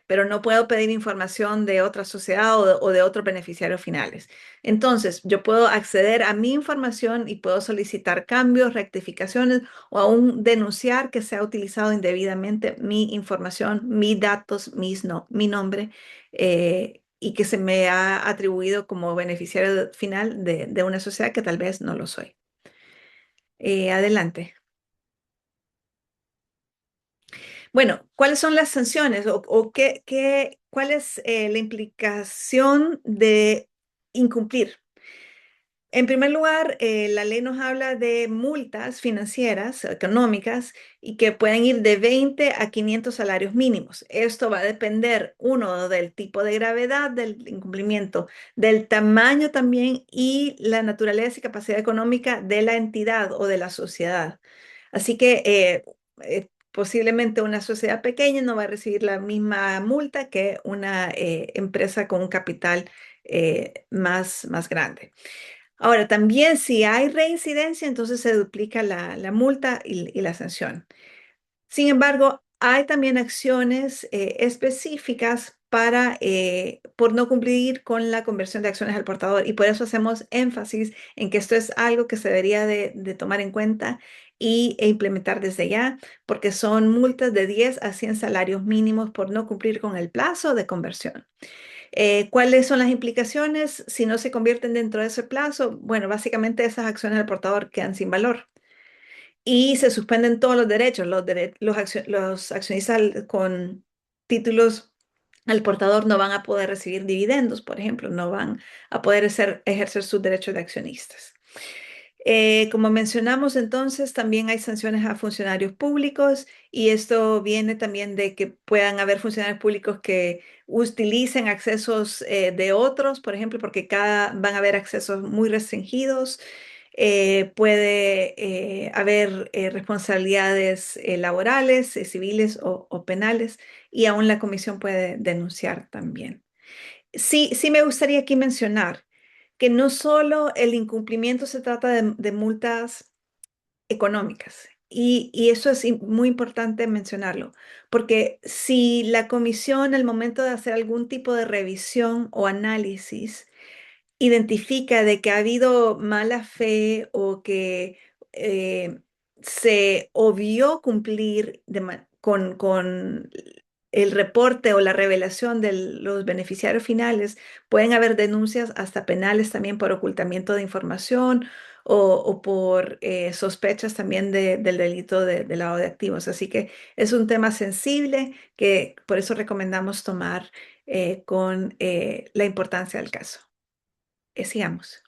pero no puedo pedir información de otra sociedad o de otros beneficiarios finales. Entonces, yo puedo acceder a mi información y puedo solicitar cambios, rectificaciones o aún denunciar que se ha utilizado indebidamente mi información, mis datos, mi nombre, y que se me ha atribuido como beneficiario final de una sociedad que tal vez no lo soy. Adelante. Bueno, ¿cuáles son las sanciones o cuál es la implicación de incumplir? En primer lugar, la ley nos habla de multas financieras, económicas, y que pueden ir de 20 a 500 salarios mínimos. Esto va a depender, uno, del tipo de gravedad del incumplimiento, del tamaño también y la naturaleza y capacidad económica de la entidad o de la sociedad. Así que posiblemente una sociedad pequeña no va a recibir la misma multa que una empresa con un capital más grande. Ahora, también si hay reincidencia, entonces se duplica la multa y la sanción. Sin embargo, hay también acciones específicas por no cumplir con la conversión de acciones al portador, y por eso hacemos énfasis en que esto es algo que se debería de tomar en cuenta e implementar desde ya, porque son multas de 10 a 100 salarios mínimos por no cumplir con el plazo de conversión. ¿Cuáles son las implicaciones si no se convierten dentro de ese plazo? Bueno, básicamente esas acciones del portador quedan sin valor y se suspenden todos los derechos. Los accionistas con títulos al portador no van a poder recibir dividendos, por ejemplo, no van a poder ejercer sus derechos de accionistas. Como mencionamos entonces, también hay sanciones a funcionarios públicos, y esto viene también de que puedan haber funcionarios públicos que utilicen accesos de otros, por ejemplo, porque van a haber accesos muy restringidos. Puede haber responsabilidades laborales, civiles o penales, y aún la comisión puede denunciar también. Sí, sí me gustaría aquí mencionar que no solo el incumplimiento se trata de multas económicas, y eso es muy importante mencionarlo, porque si la comisión al momento de hacer algún tipo de revisión o análisis identifica de que ha habido mala fe o que eh, se obvió cumplir con el reporte o la revelación de los beneficiarios finales, pueden haber denuncias hasta penales también por ocultamiento de información o por sospechas también del delito de lavado de activos. Así que es un tema sensible que por eso recomendamos tomar con la importancia del caso. Sigamos.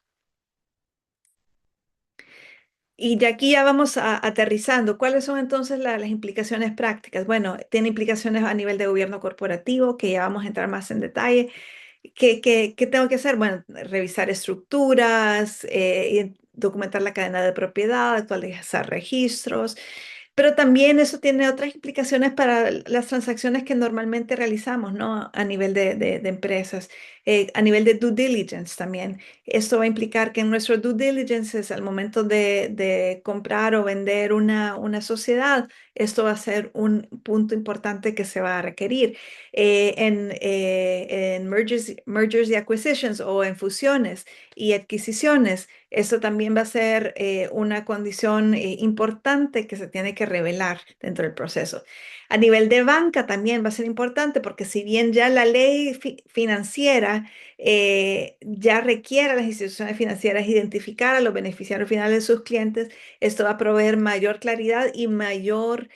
Y de aquí ya vamos aterrizando. ¿Cuáles son entonces las implicaciones prácticas? Bueno, tiene implicaciones a nivel de gobierno corporativo, que ya vamos a entrar más en detalle. ¿Qué tengo que hacer? Bueno, revisar estructuras, documentar la cadena de propiedad, actualizar registros. Pero también eso tiene otras implicaciones para las transacciones que normalmente realizamos, ¿no? A nivel de empresas, a nivel de due diligence también. Esto va a implicar que en nuestro due diligence, al momento de comprar o vender una sociedad, esto va a ser un punto importante que se va a requerir. En mergers y acquisitions, o en fusiones y adquisiciones, eso también va a ser una condición importante que se tiene que revelar dentro del proceso. A nivel de banca también va a ser importante, porque si bien ya la ley financiera ya requiere a las instituciones financieras identificar a los beneficiarios finales de sus clientes, esto va a proveer mayor claridad y mayor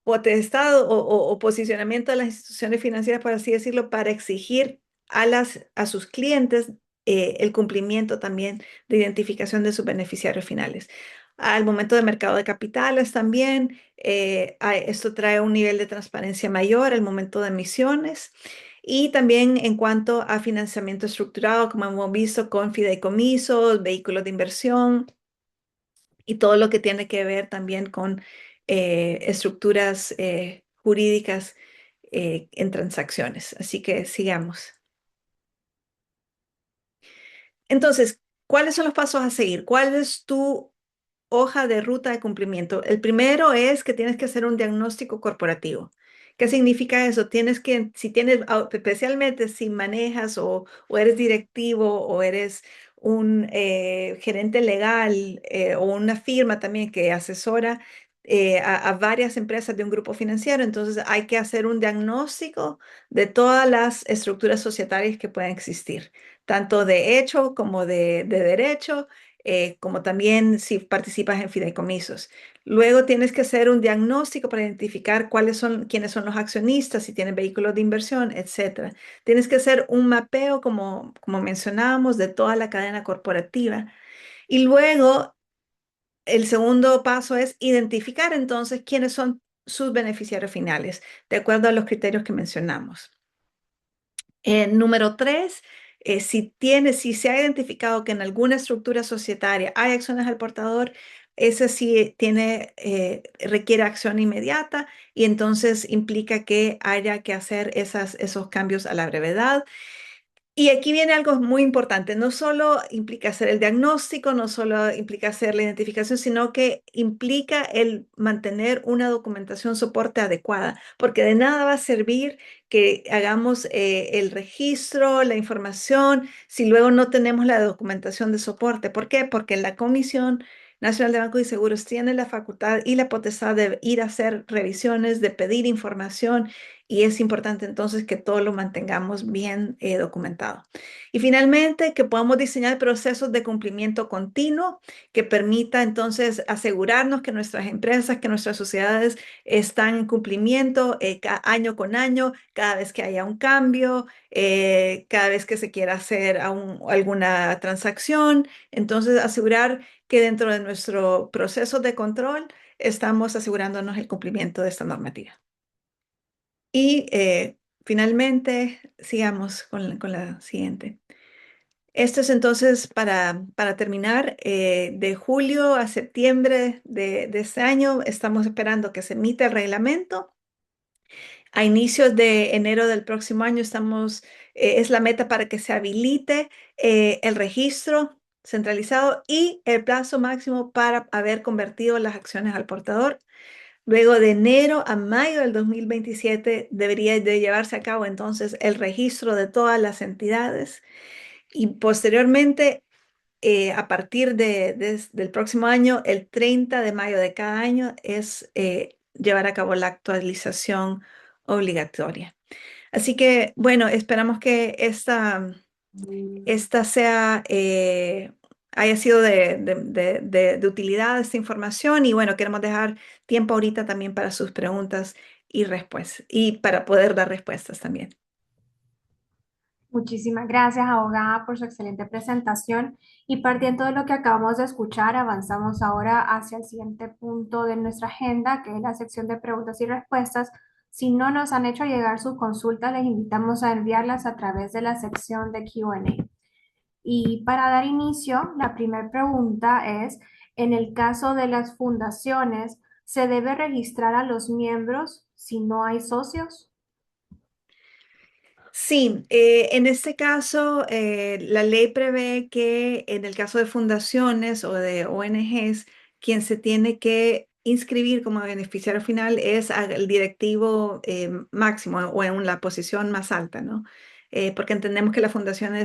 potestad o posicionamiento de las instituciones financieras, por así decirlo, para exigir a sus clientes el cumplimiento también de identificación de sus beneficiarios finales. Al momento de mercado de capitales también, esto trae un nivel de transparencia mayor al momento de emisiones. Y también en cuanto a financiamiento estructurado, como hemos visto con fideicomisos, vehículos de inversión y todo lo que tiene que ver también con estructuras jurídicas en transacciones. Así que sigamos. Entonces, ¿cuáles son los pasos a seguir? ¿Cuál es tu hoja de ruta de cumplimiento? El primero es que tienes que hacer un diagnóstico corporativo. ¿Qué significa eso? Tienes que, si tienes, especialmente si manejas o eres directivo o eres un gerente legal o una firma también que asesora a varias empresas de un grupo financiero, entonces hay que hacer un diagnóstico de todas las estructuras societarias que pueden existir, tanto de hecho como de derecho, como también si participas en fideicomisos. Luego tienes que hacer un diagnóstico para identificar quiénes son los accionistas, si tienen vehículos de inversión, etcétera. Tienes que hacer un mapeo, como mencionábamos, de toda la cadena corporativa. Y luego el segundo paso es identificar entonces quiénes son sus beneficiarios finales, de acuerdo a los criterios que mencionamos. Número tres, si se ha identificado que en alguna estructura societaria hay acciones al portador, ese sí requiere acción inmediata y entonces implica que haya que hacer esos cambios a la brevedad. Y aquí viene algo muy importante. No solo implica hacer el diagnóstico, no solo implica hacer la identificación, sino que implica el mantener una documentación soporte adecuada, porque de nada va a servir que hagamos el registro, la información, si luego no tenemos la documentación de soporte. ¿Por qué? Porque la Comisión Nacional de Bancos y Seguros tiene la facultad y la potestad de ir a hacer revisiones, de pedir información y es importante entonces que todo lo mantengamos bien documentado. Y finalmente, que podamos diseñar procesos de cumplimiento continuo que permita entonces asegurarnos que nuestras empresas, que nuestras sociedades están en cumplimiento año con año, cada vez que haya un cambio, cada vez que se quiera hacer alguna transacción. Entonces, asegurar que dentro de nuestro proceso de control estamos asegurándonos el cumplimiento de esta normativa. Y finalmente, sigamos con la siguiente. Esto es entonces para terminar, de julio a septiembre de este año, estamos esperando que se emita el reglamento. A inicios de enero del próximo año es la meta para que se habilite el registro centralizado y el plazo máximo para haber convertido las acciones al portador. Luego de enero a mayo del 2027 debería de llevarse a cabo entonces el registro de todas las entidades y posteriormente, a partir del próximo año, el 30 de mayo de cada año es llevar a cabo la actualización obligatoria. Así que, bueno, esperamos que esta haya sido de utilidad esta información y bueno, queremos dejar tiempo ahorita también para sus preguntas y respuestas y para poder dar respuestas también.
Muchísimas gracias, abogada, por su excelente presentación. Y partiendo de lo que acabamos de escuchar, avanzamos ahora hacia el siguiente punto de nuestra agenda, que es la sección de preguntas y respuestas. Si no nos han hecho llegar sus consultas, les invitamos a enviarlas a través de la sección de Q&A. Y para dar inicio, la primera pregunta es, en el caso de las fundaciones, ¿se debe registrar a los miembros si no hay socios?
Sí, en este caso, la ley prevé que en el caso de fundaciones o de ONGs, quien se tiene que inscribir como beneficiario final es el directivo máximo o en la posición más alta, ¿no? Porque entendemos que la fundación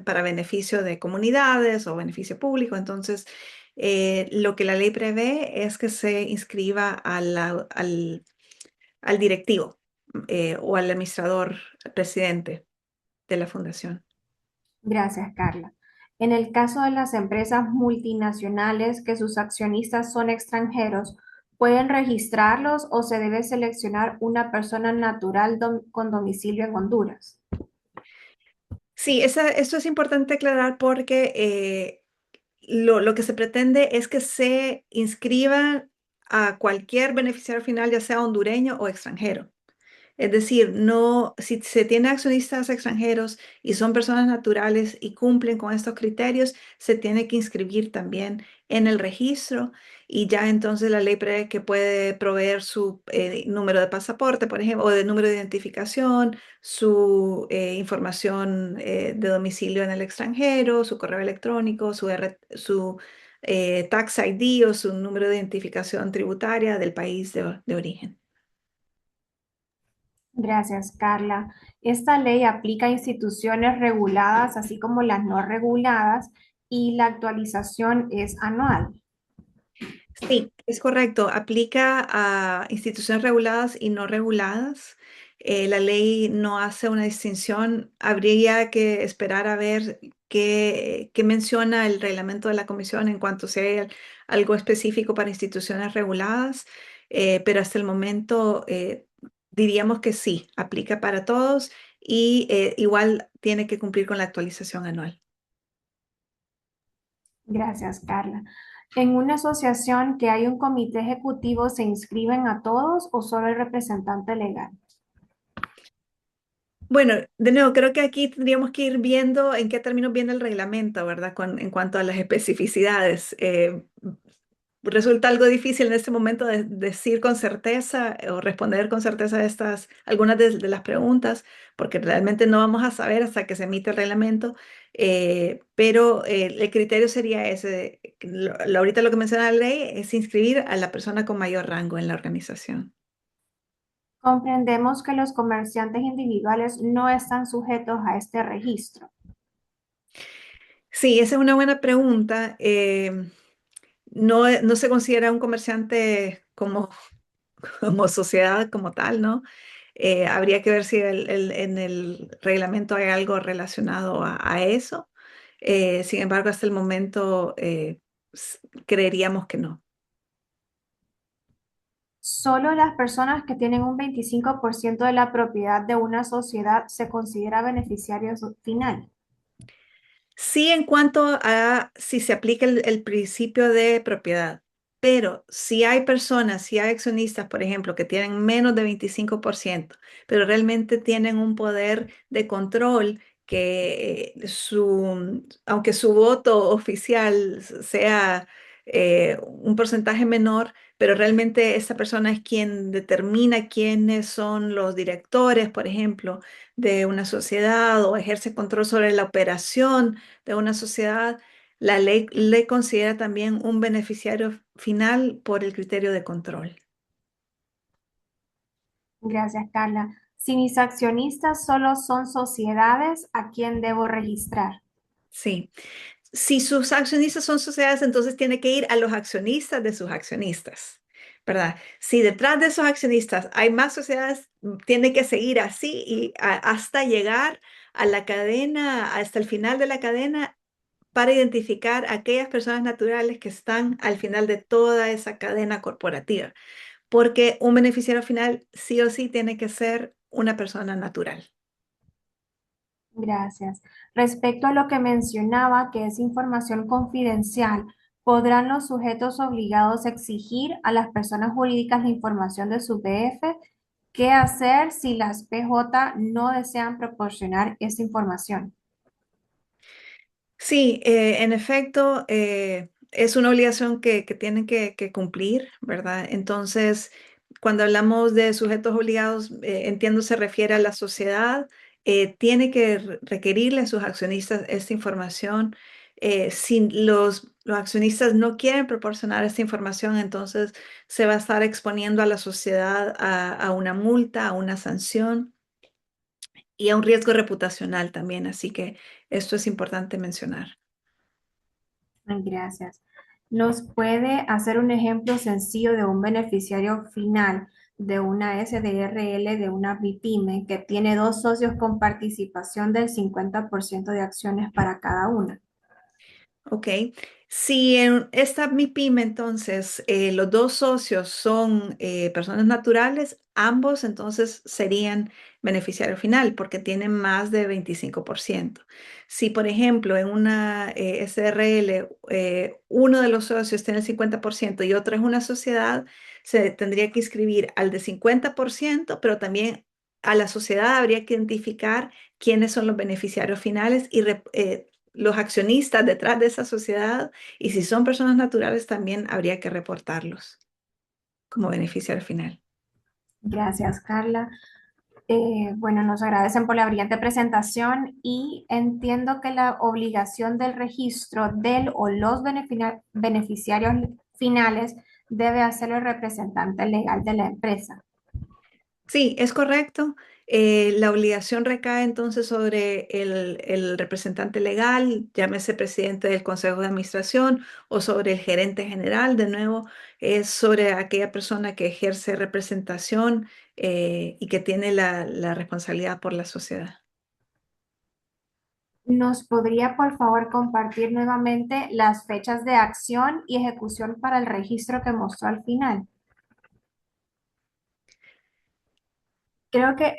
para beneficio de comunidades o beneficio público, entonces lo que la ley prevé es que se inscriba al directivo o al administrador presidente de la fundación.
Gracias, Carla. En el caso de las empresas multinacionales que sus accionistas son extranjeros, ¿pueden registrarlos o se debe seleccionar una persona natural con domicilio en Honduras?
Sí, esto es importante aclarar porque lo que se pretende es que se inscriban a cualquier beneficiario final, ya sea hondureño o extranjero. Es decir, no, si se tiene accionistas extranjeros y son personas naturales y cumplen con estos criterios, se tiene que inscribir también en el registro y ya entonces la ley prevé que puede proveer su número de pasaporte, por ejemplo, o de número de identificación, su información de domicilio en el extranjero, su correo electrónico, su tax ID o su número de identificación tributaria del país de origen.
Gracias, Carla. Esta ley aplica a instituciones reguladas, así como las no reguladas, y la actualización es anual.
Sí, es correcto. Aplica a instituciones reguladas y no reguladas. La ley no hace una distinción. Habría que esperar a ver qué menciona el reglamento de la comisión en cuanto sea algo específico para instituciones reguladas, pero hasta el momento diríamos que sí, aplica para todos y igual tiene que cumplir con la actualización anual.
Gracias, Carla. ¿En una asociación que hay un comité ejecutivo se inscriben a todos o solo el representante legal?
Bueno, de nuevo, creo que aquí tendríamos que ir viendo en qué términos viene el reglamento, ¿verdad? En cuanto a las especificidades. Resulta algo difícil en este momento decir con certeza o responder con certeza a algunas de las preguntas, porque realmente no vamos a saber hasta que se emite el reglamento, pero el criterio sería ese. Ahorita lo que menciona la ley es inscribir a la persona con mayor rango en la organización.
Comprendemos que los comerciantes individuales no están sujetos a este registro.
Sí, esa es una buena pregunta. No, no se considera un comerciante como sociedad como tal, ¿no? Habría que ver si en el reglamento hay algo relacionado a eso. Sin embargo, hasta el momento creeríamos que no.
Solo las personas que tienen un 25% de la propiedad de una sociedad se considera beneficiarios final.
Sí, en cuanto a si se aplica el principio de propiedad, pero si hay personas, si hay accionistas, por ejemplo, que tienen menos de 25%, pero realmente tienen un poder de control que aunque su voto oficial sea un porcentaje menor, pero realmente esa persona es quien determina quiénes son los directores, por ejemplo, de una sociedad o ejerce control sobre la operación de una sociedad, la ley le considera también un beneficiario final por el criterio de control.
Gracias, Carla. Si mis accionistas solo son sociedades, ¿a quién debo registrar?
Sí. Si sus accionistas son sociedades, entonces tiene que ir a los accionistas de sus accionistas, ¿verdad? Si detrás de esos accionistas hay más sociedades, tiene que seguir así hasta llegar a la cadena, hasta el final de la cadena, para identificar a aquellas personas naturales que están al final de toda esa cadena corporativa, porque un beneficiario final sí o sí tiene que ser una persona natural.
Gracias. Respecto a lo que mencionaba, que es información confidencial, ¿podrán los sujetos obligados exigir a las personas jurídicas la información de su PF? ¿Qué hacer si las PJ no desean proporcionar esta información?
Sí, en efecto, es una obligación que tienen que cumplir, ¿verdad? Entonces, cuando hablamos de sujetos obligados, entiendo se refiere a la sociedad, tiene que requerirle a sus accionistas esta información. Si los accionistas no quieren proporcionar esta información, entonces se va a estar exponiendo a la sociedad a una multa, a una sanción y a un riesgo reputacional también. Así que esto es importante mencionar.
Ay, gracias. ¿Nos puede hacer un ejemplo sencillo de un beneficiario final de una SDRL, de una BIPYME, que tiene dos socios con participación del 50% de acciones para cada una?
Ok, si en esta MIPYME entonces los dos socios son personas naturales, ambos entonces serían beneficiario final porque tienen más de 25%. Si por ejemplo en una SRL uno de los socios tiene el 50% y otro es una sociedad, se tendría que inscribir al de 50%, pero también a la sociedad habría que identificar quiénes son los beneficiarios finales y los accionistas detrás de esa sociedad, y si son personas naturales también habría que reportarlos como beneficiario final.
Gracias, Carla. Bueno, nos agradecen por la brillante presentación y entiendo que la obligación del registro del o los beneficiarios finales debe hacerlo el representante legal de la empresa.
Sí, es correcto. La obligación recae entonces sobre el representante legal, llámese presidente del Consejo de Administración o sobre el gerente general. De nuevo, es sobre aquella persona que ejerce representación y que tiene la responsabilidad por la sociedad.
¿Nos podría, por favor, compartir nuevamente las fechas de acción y ejecución para el registro que mostró al final? Creo que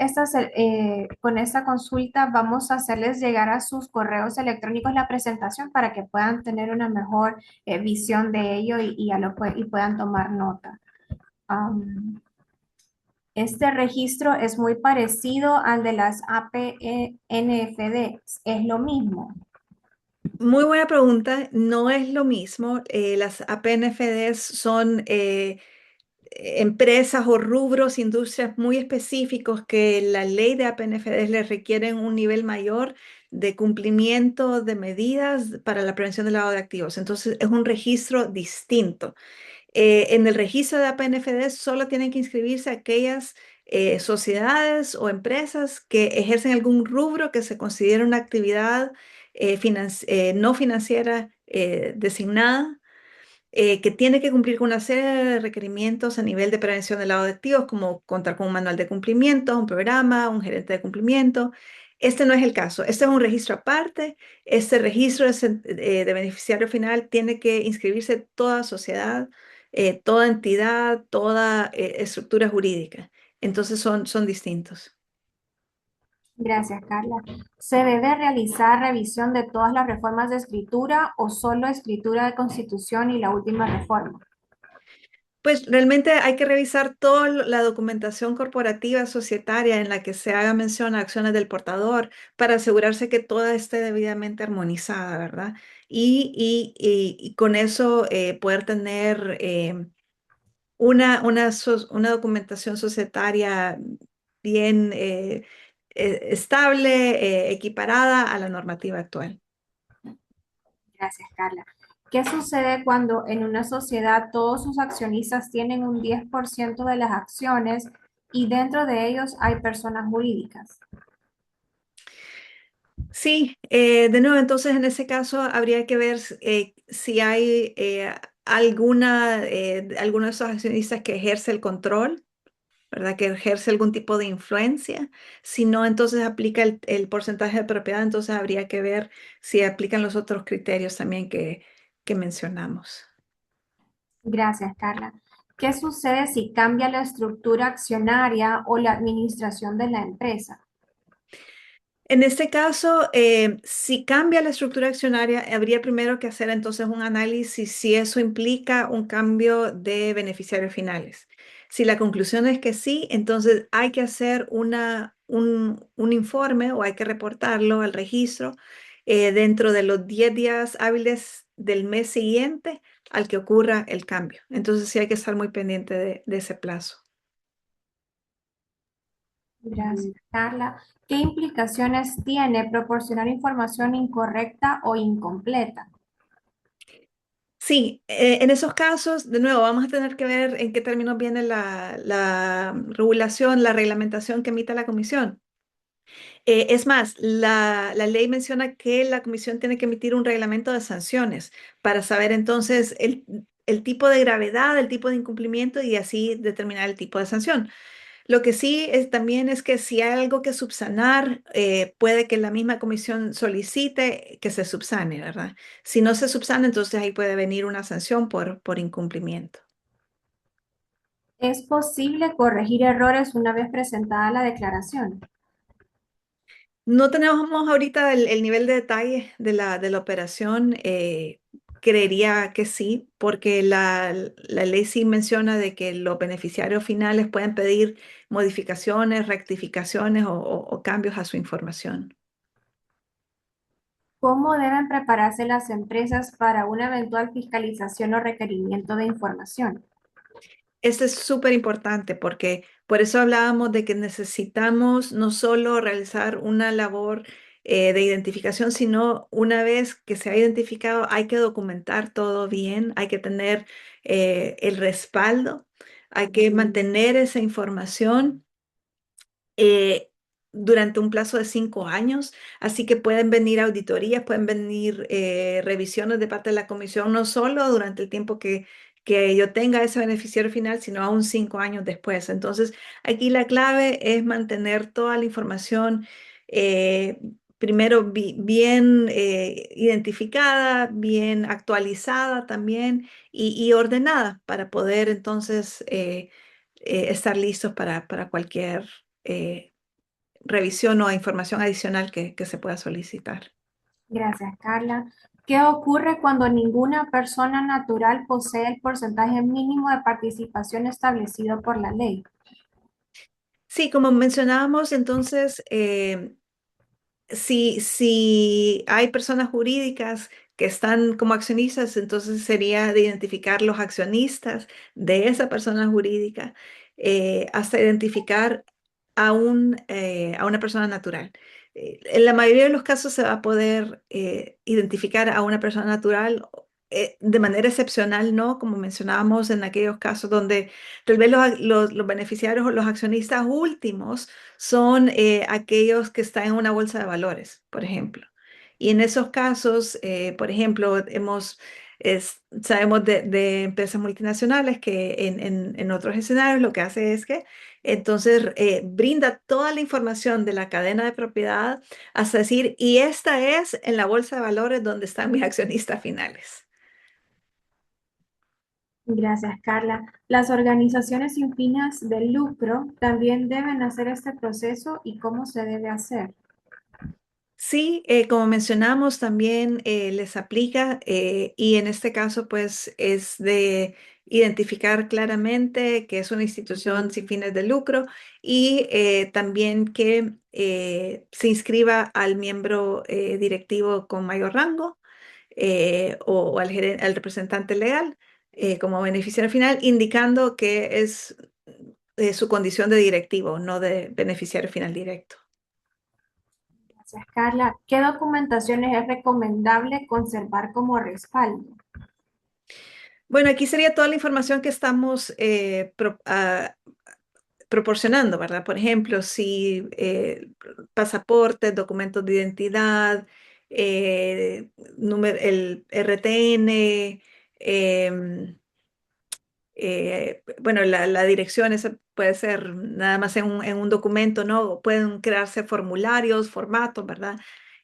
con esta consulta vamos a hacerles llegar a sus correos electrónicos la presentación para que puedan tener una mejor visión de ello y puedan tomar nota. Am, Este registro es muy parecido al de las APNFDs. ¿Es lo mismo?
Muy buena pregunta. No es lo mismo. Las APNFDs son empresas o rubros, industrias muy específicos que la ley de APNFDs les requieren un nivel mayor de cumplimiento de medidas para la prevención del lavado de activos. Entonces, es un registro distinto. En el registro de APNFD solo tienen que inscribirse aquellas sociedades o empresas que ejercen algún rubro que se considere una actividad no financiera designada, que tiene que cumplir con una serie de requerimientos a nivel de prevención del lavado de activos, como contar con un manual de cumplimiento, un programa, un gerente de cumplimiento. Este no es el caso. Este es un registro aparte. Este registro de beneficiario final tiene que inscribirse toda sociedad, toda entidad, toda estructura jurídica. Entonces son distintos.
Gracias, Carla. ¿Se debe realizar revisión de todas las reformas de escritura o solo escritura de constitución y la última reforma?
Pues realmente hay que revisar toda la documentación corporativa societaria en la que se haga mención a acciones del portador para asegurarse que toda esté debidamente armonizada, ¿verdad? Y con eso poder tener una documentación societaria bien estable, equiparada a la normativa actual.
Gracias, Carla. ¿Qué sucede cuando en una sociedad todos sus accionistas tienen un 10% de las acciones y dentro de ellos hay personas jurídicas?
Sí, de nuevo, entonces en ese caso habría que ver si hay alguno de esos accionistas que ejerce el control, ¿verdad? Que ejerce algún tipo de influencia. Si no, entonces aplica el porcentaje de propiedad, entonces habría que ver si aplican los otros criterios también que mencionamos.
Gracias, Carla. ¿Qué sucede si cambia la estructura accionaria o la administración de la empresa?
En este caso, si cambia la estructura accionaria, habría primero que hacer entonces un análisis si eso implica un cambio de beneficiarios finales. Si la conclusión es que sí, entonces hay que hacer un informe o hay que reportarlo al registro dentro de los 10 días hábiles del mes siguiente al que ocurra el cambio. Entonces sí hay que estar muy pendiente de ese plazo.
Gracias, Carla. ¿Qué implicaciones tiene proporcionar información incorrecta o incompleta?
Sí, en esos casos, de nuevo, vamos a tener que ver en qué términos viene la regulación, la reglamentación que emita la comisión. Es más, la ley menciona que la comisión tiene que emitir un reglamento de sanciones para saber entonces el tipo de gravedad, el tipo de incumplimiento y así determinar el tipo de sanción. Lo que sí también es que si hay algo que subsanar, puede que la misma comisión solicite que se subsane, ¿verdad? Si no se subsana, entonces ahí puede venir una sanción por incumplimiento.
¿Es posible corregir errores una vez presentada la declaración?
No tenemos ahorita el nivel de detalle de la operación. Creería que sí, porque la ley sí menciona de que los beneficiarios finales pueden pedir modificaciones, rectificaciones o cambios a su información.
¿Cómo deben prepararse las empresas para una eventual fiscalización o requerimiento de información?
Esto es súper importante porque por eso hablábamos de que necesitamos no solo realizar una labor de identificación, sino una vez que se ha identificado, hay que documentar todo bien, hay que tener el respaldo, hay que mantener esa información eh, durante un plazo de 5 años. Así que pueden venir auditorías, pueden venir revisiones de parte de la comisión, no solo durante el tiempo que yo tenga ese beneficiario final, sino aún 5 años después. Entonces, aquí la clave es mantener toda la información. eh, Primero, bien identificada, bien actualizada también y ordenada para poder entonces estar listos para cualquier eh, revisión o información adicional que se pueda solicitar.
Gracias, Carla. ¿Qué ocurre cuando ninguna persona natural posee el porcentaje mínimo de participación establecido por la ley?
Sí, como mencionábamos, entonces, si hay personas jurídicas que están como accionistas, entonces sería de identificar los accionistas de esa persona jurídica hasta identificar a una persona natural. En la mayoría de los casos se va a poder identificar a una persona natural. De manera excepcional, no, como mencionábamos en aquellos casos donde tal vez los beneficiarios o los accionistas últimos son aquellos que están en una bolsa de valores, por ejemplo. Y en esos casos, por ejemplo, sabemos de empresas multinacionales que en otros escenarios lo que hace es que entonces brinda toda la información de la cadena de propiedad hasta decir, y esta es en la bolsa de valores donde están mis accionistas finales.
Gracias, Carla. Las organizaciones sin fines de lucro también deben hacer este proceso y cómo se debe hacer.
Sí, como mencionamos, también les aplica y en este caso pues es de identificar claramente que es una institución sin fines de lucro y también que se inscriba al miembro directivo con mayor rango o al representante legal como beneficiario final, indicando que es su condición de directivo, no de beneficiario final directo.
Gracias, Carla. ¿Qué documentaciones es recomendable conservar como respaldo?
Bueno, aquí sería toda la información que estamos proporcionando, ¿verdad? Por ejemplo, si pasaportes, documentos de identidad, el RTN, em, bueno, la dirección esa puede ser nada más en un documento, ¿no? Pueden crearse formularios, formatos, ¿verdad?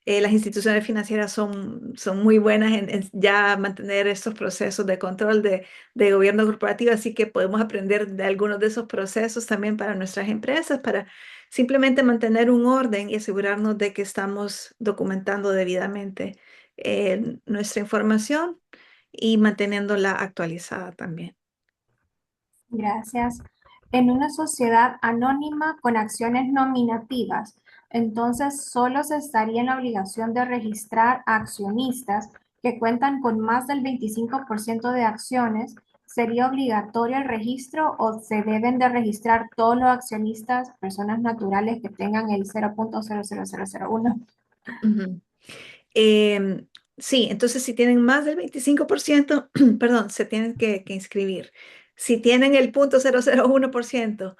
Las instituciones financieras son muy buenas en ya mantener estos procesos de control de gobierno corporativo, así que podemos aprender de algunos de esos procesos también para nuestras empresas, para simplemente mantener un orden y asegurarnos de que estamos documentando debidamente nuestra información y manteniéndola actualizada también.
Gracias. En una sociedad anónima con acciones nominativas, entonces solo se estaría en la obligación de registrar a accionistas que cuentan con más del 25% de acciones. ¿Sería obligatorio el registro o se deben de registrar todos los accionistas, personas naturales que tengan el 0.00001?
Ujú. Em, sí, entonces si tienen más del 25%, perdón, se tienen que inscribir. Si tienen el 0.001%,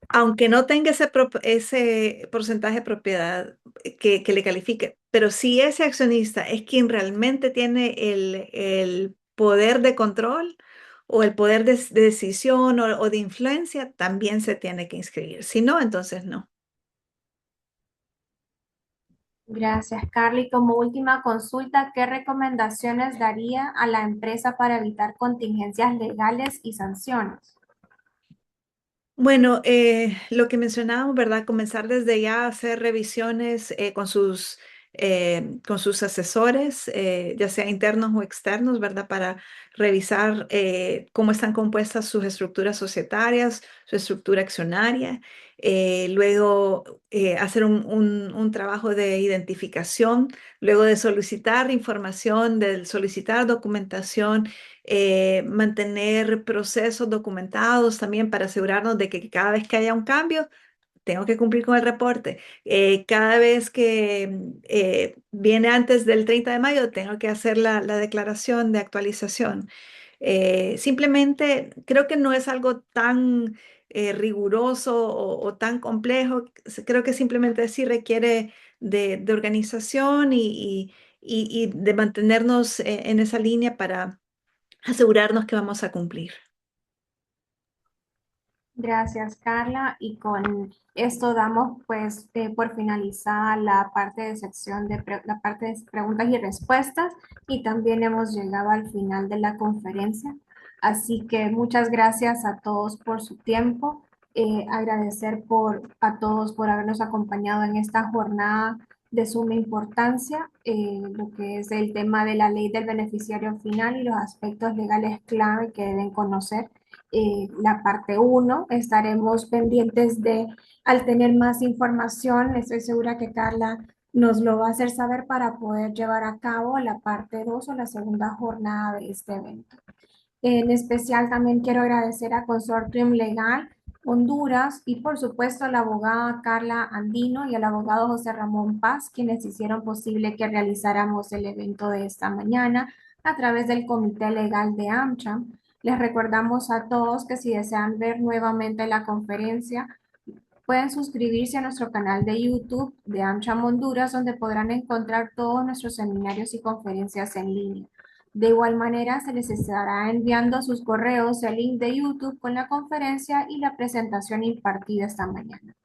aunque no tenga ese porcentaje de propiedad que le califique, pero si ese accionista es quien realmente tiene el poder de control o el poder de decisión o de influencia, también se tiene que inscribir. Si no, entonces no.
Gracias, Carly. Como última consulta, ¿qué recomendaciones daría a la empresa para evitar contingencias legales y sanciones?
Bueno, lo que mencionábamos, ¿verdad? Comenzar desde ya a hacer revisiones con sus asesores, ya sea internos o externos, ¿verdad? Para revisar cómo están compuestas sus estructuras societarias, su estructura accionaria. Luego, hacer un trabajo de identificación, luego de solicitar información, de solicitar documentación mantener procesos documentados también para asegurarnos de que cada vez que haya un cambio, tengo que cumplir con el reporte. Cada vez que viene antes del 30 de mayo, tengo que hacer la declaración de actualización. Simplemente creo que no es algo tan riguroso o tan complejo. Creo que simplemente sí requiere de organización y de mantenernos en esa línea para asegurarnos que vamos a cumplir.
Gracias, Carla. Y con esto damos pues por finalizada la parte de sección la parte de preguntas y respuestas y también hemos llegado al final de la conferencia. Así que muchas gracias a todos por su tiempo. Agradecer a todos por habernos acompañado en esta jornada de suma importancia, lo que es el tema de la ley del beneficiario final y los aspectos legales clave que deben conocer. La parte uno estaremos pendientes de, al tener más información, estoy segura que Carla nos lo va a hacer saber para poder llevar a cabo la parte 2 o la segunda jornada de este evento. En especial también quiero agradecer a Consortium Legal Honduras y por supuesto a la abogada Carla Andino y al abogado José Ramón Paz, quienes hicieron posible que realizáramos el evento de esta mañana a través del Comité Legal de AmCham. Les recordamos a todos que si desean ver nuevamente la conferencia, pueden suscribirse a nuestro canal de YouTube de AmCham Honduras, donde podrán encontrar todos nuestros seminarios y conferencias en línea. De igual manera, se les estará enviando a sus correos el link de YouTube con la conferencia y la presentación impartida esta mañana.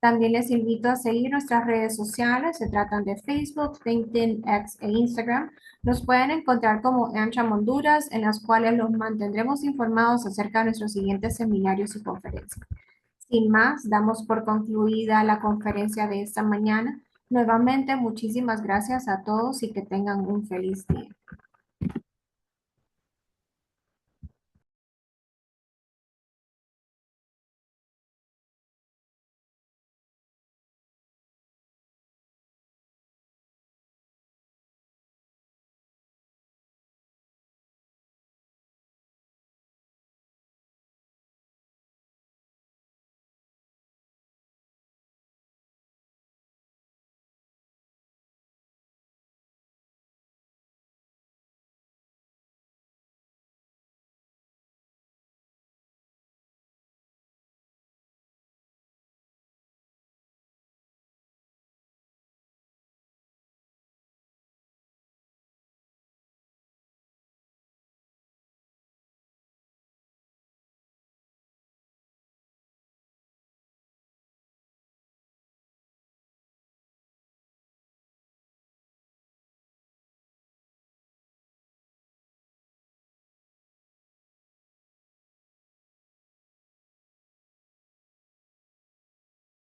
También les invito a seguir nuestras redes sociales, se tratan de Facebook, LinkedIn, X e Instagram. Nos pueden encontrar como AmCham Honduras, en las cuales los mantendremos informados acerca de nuestros siguientes seminarios y conferencias. Sin más, damos por concluida la conferencia de esta mañana. Nuevamente, muchísimas gracias a todos y que tengan un feliz día.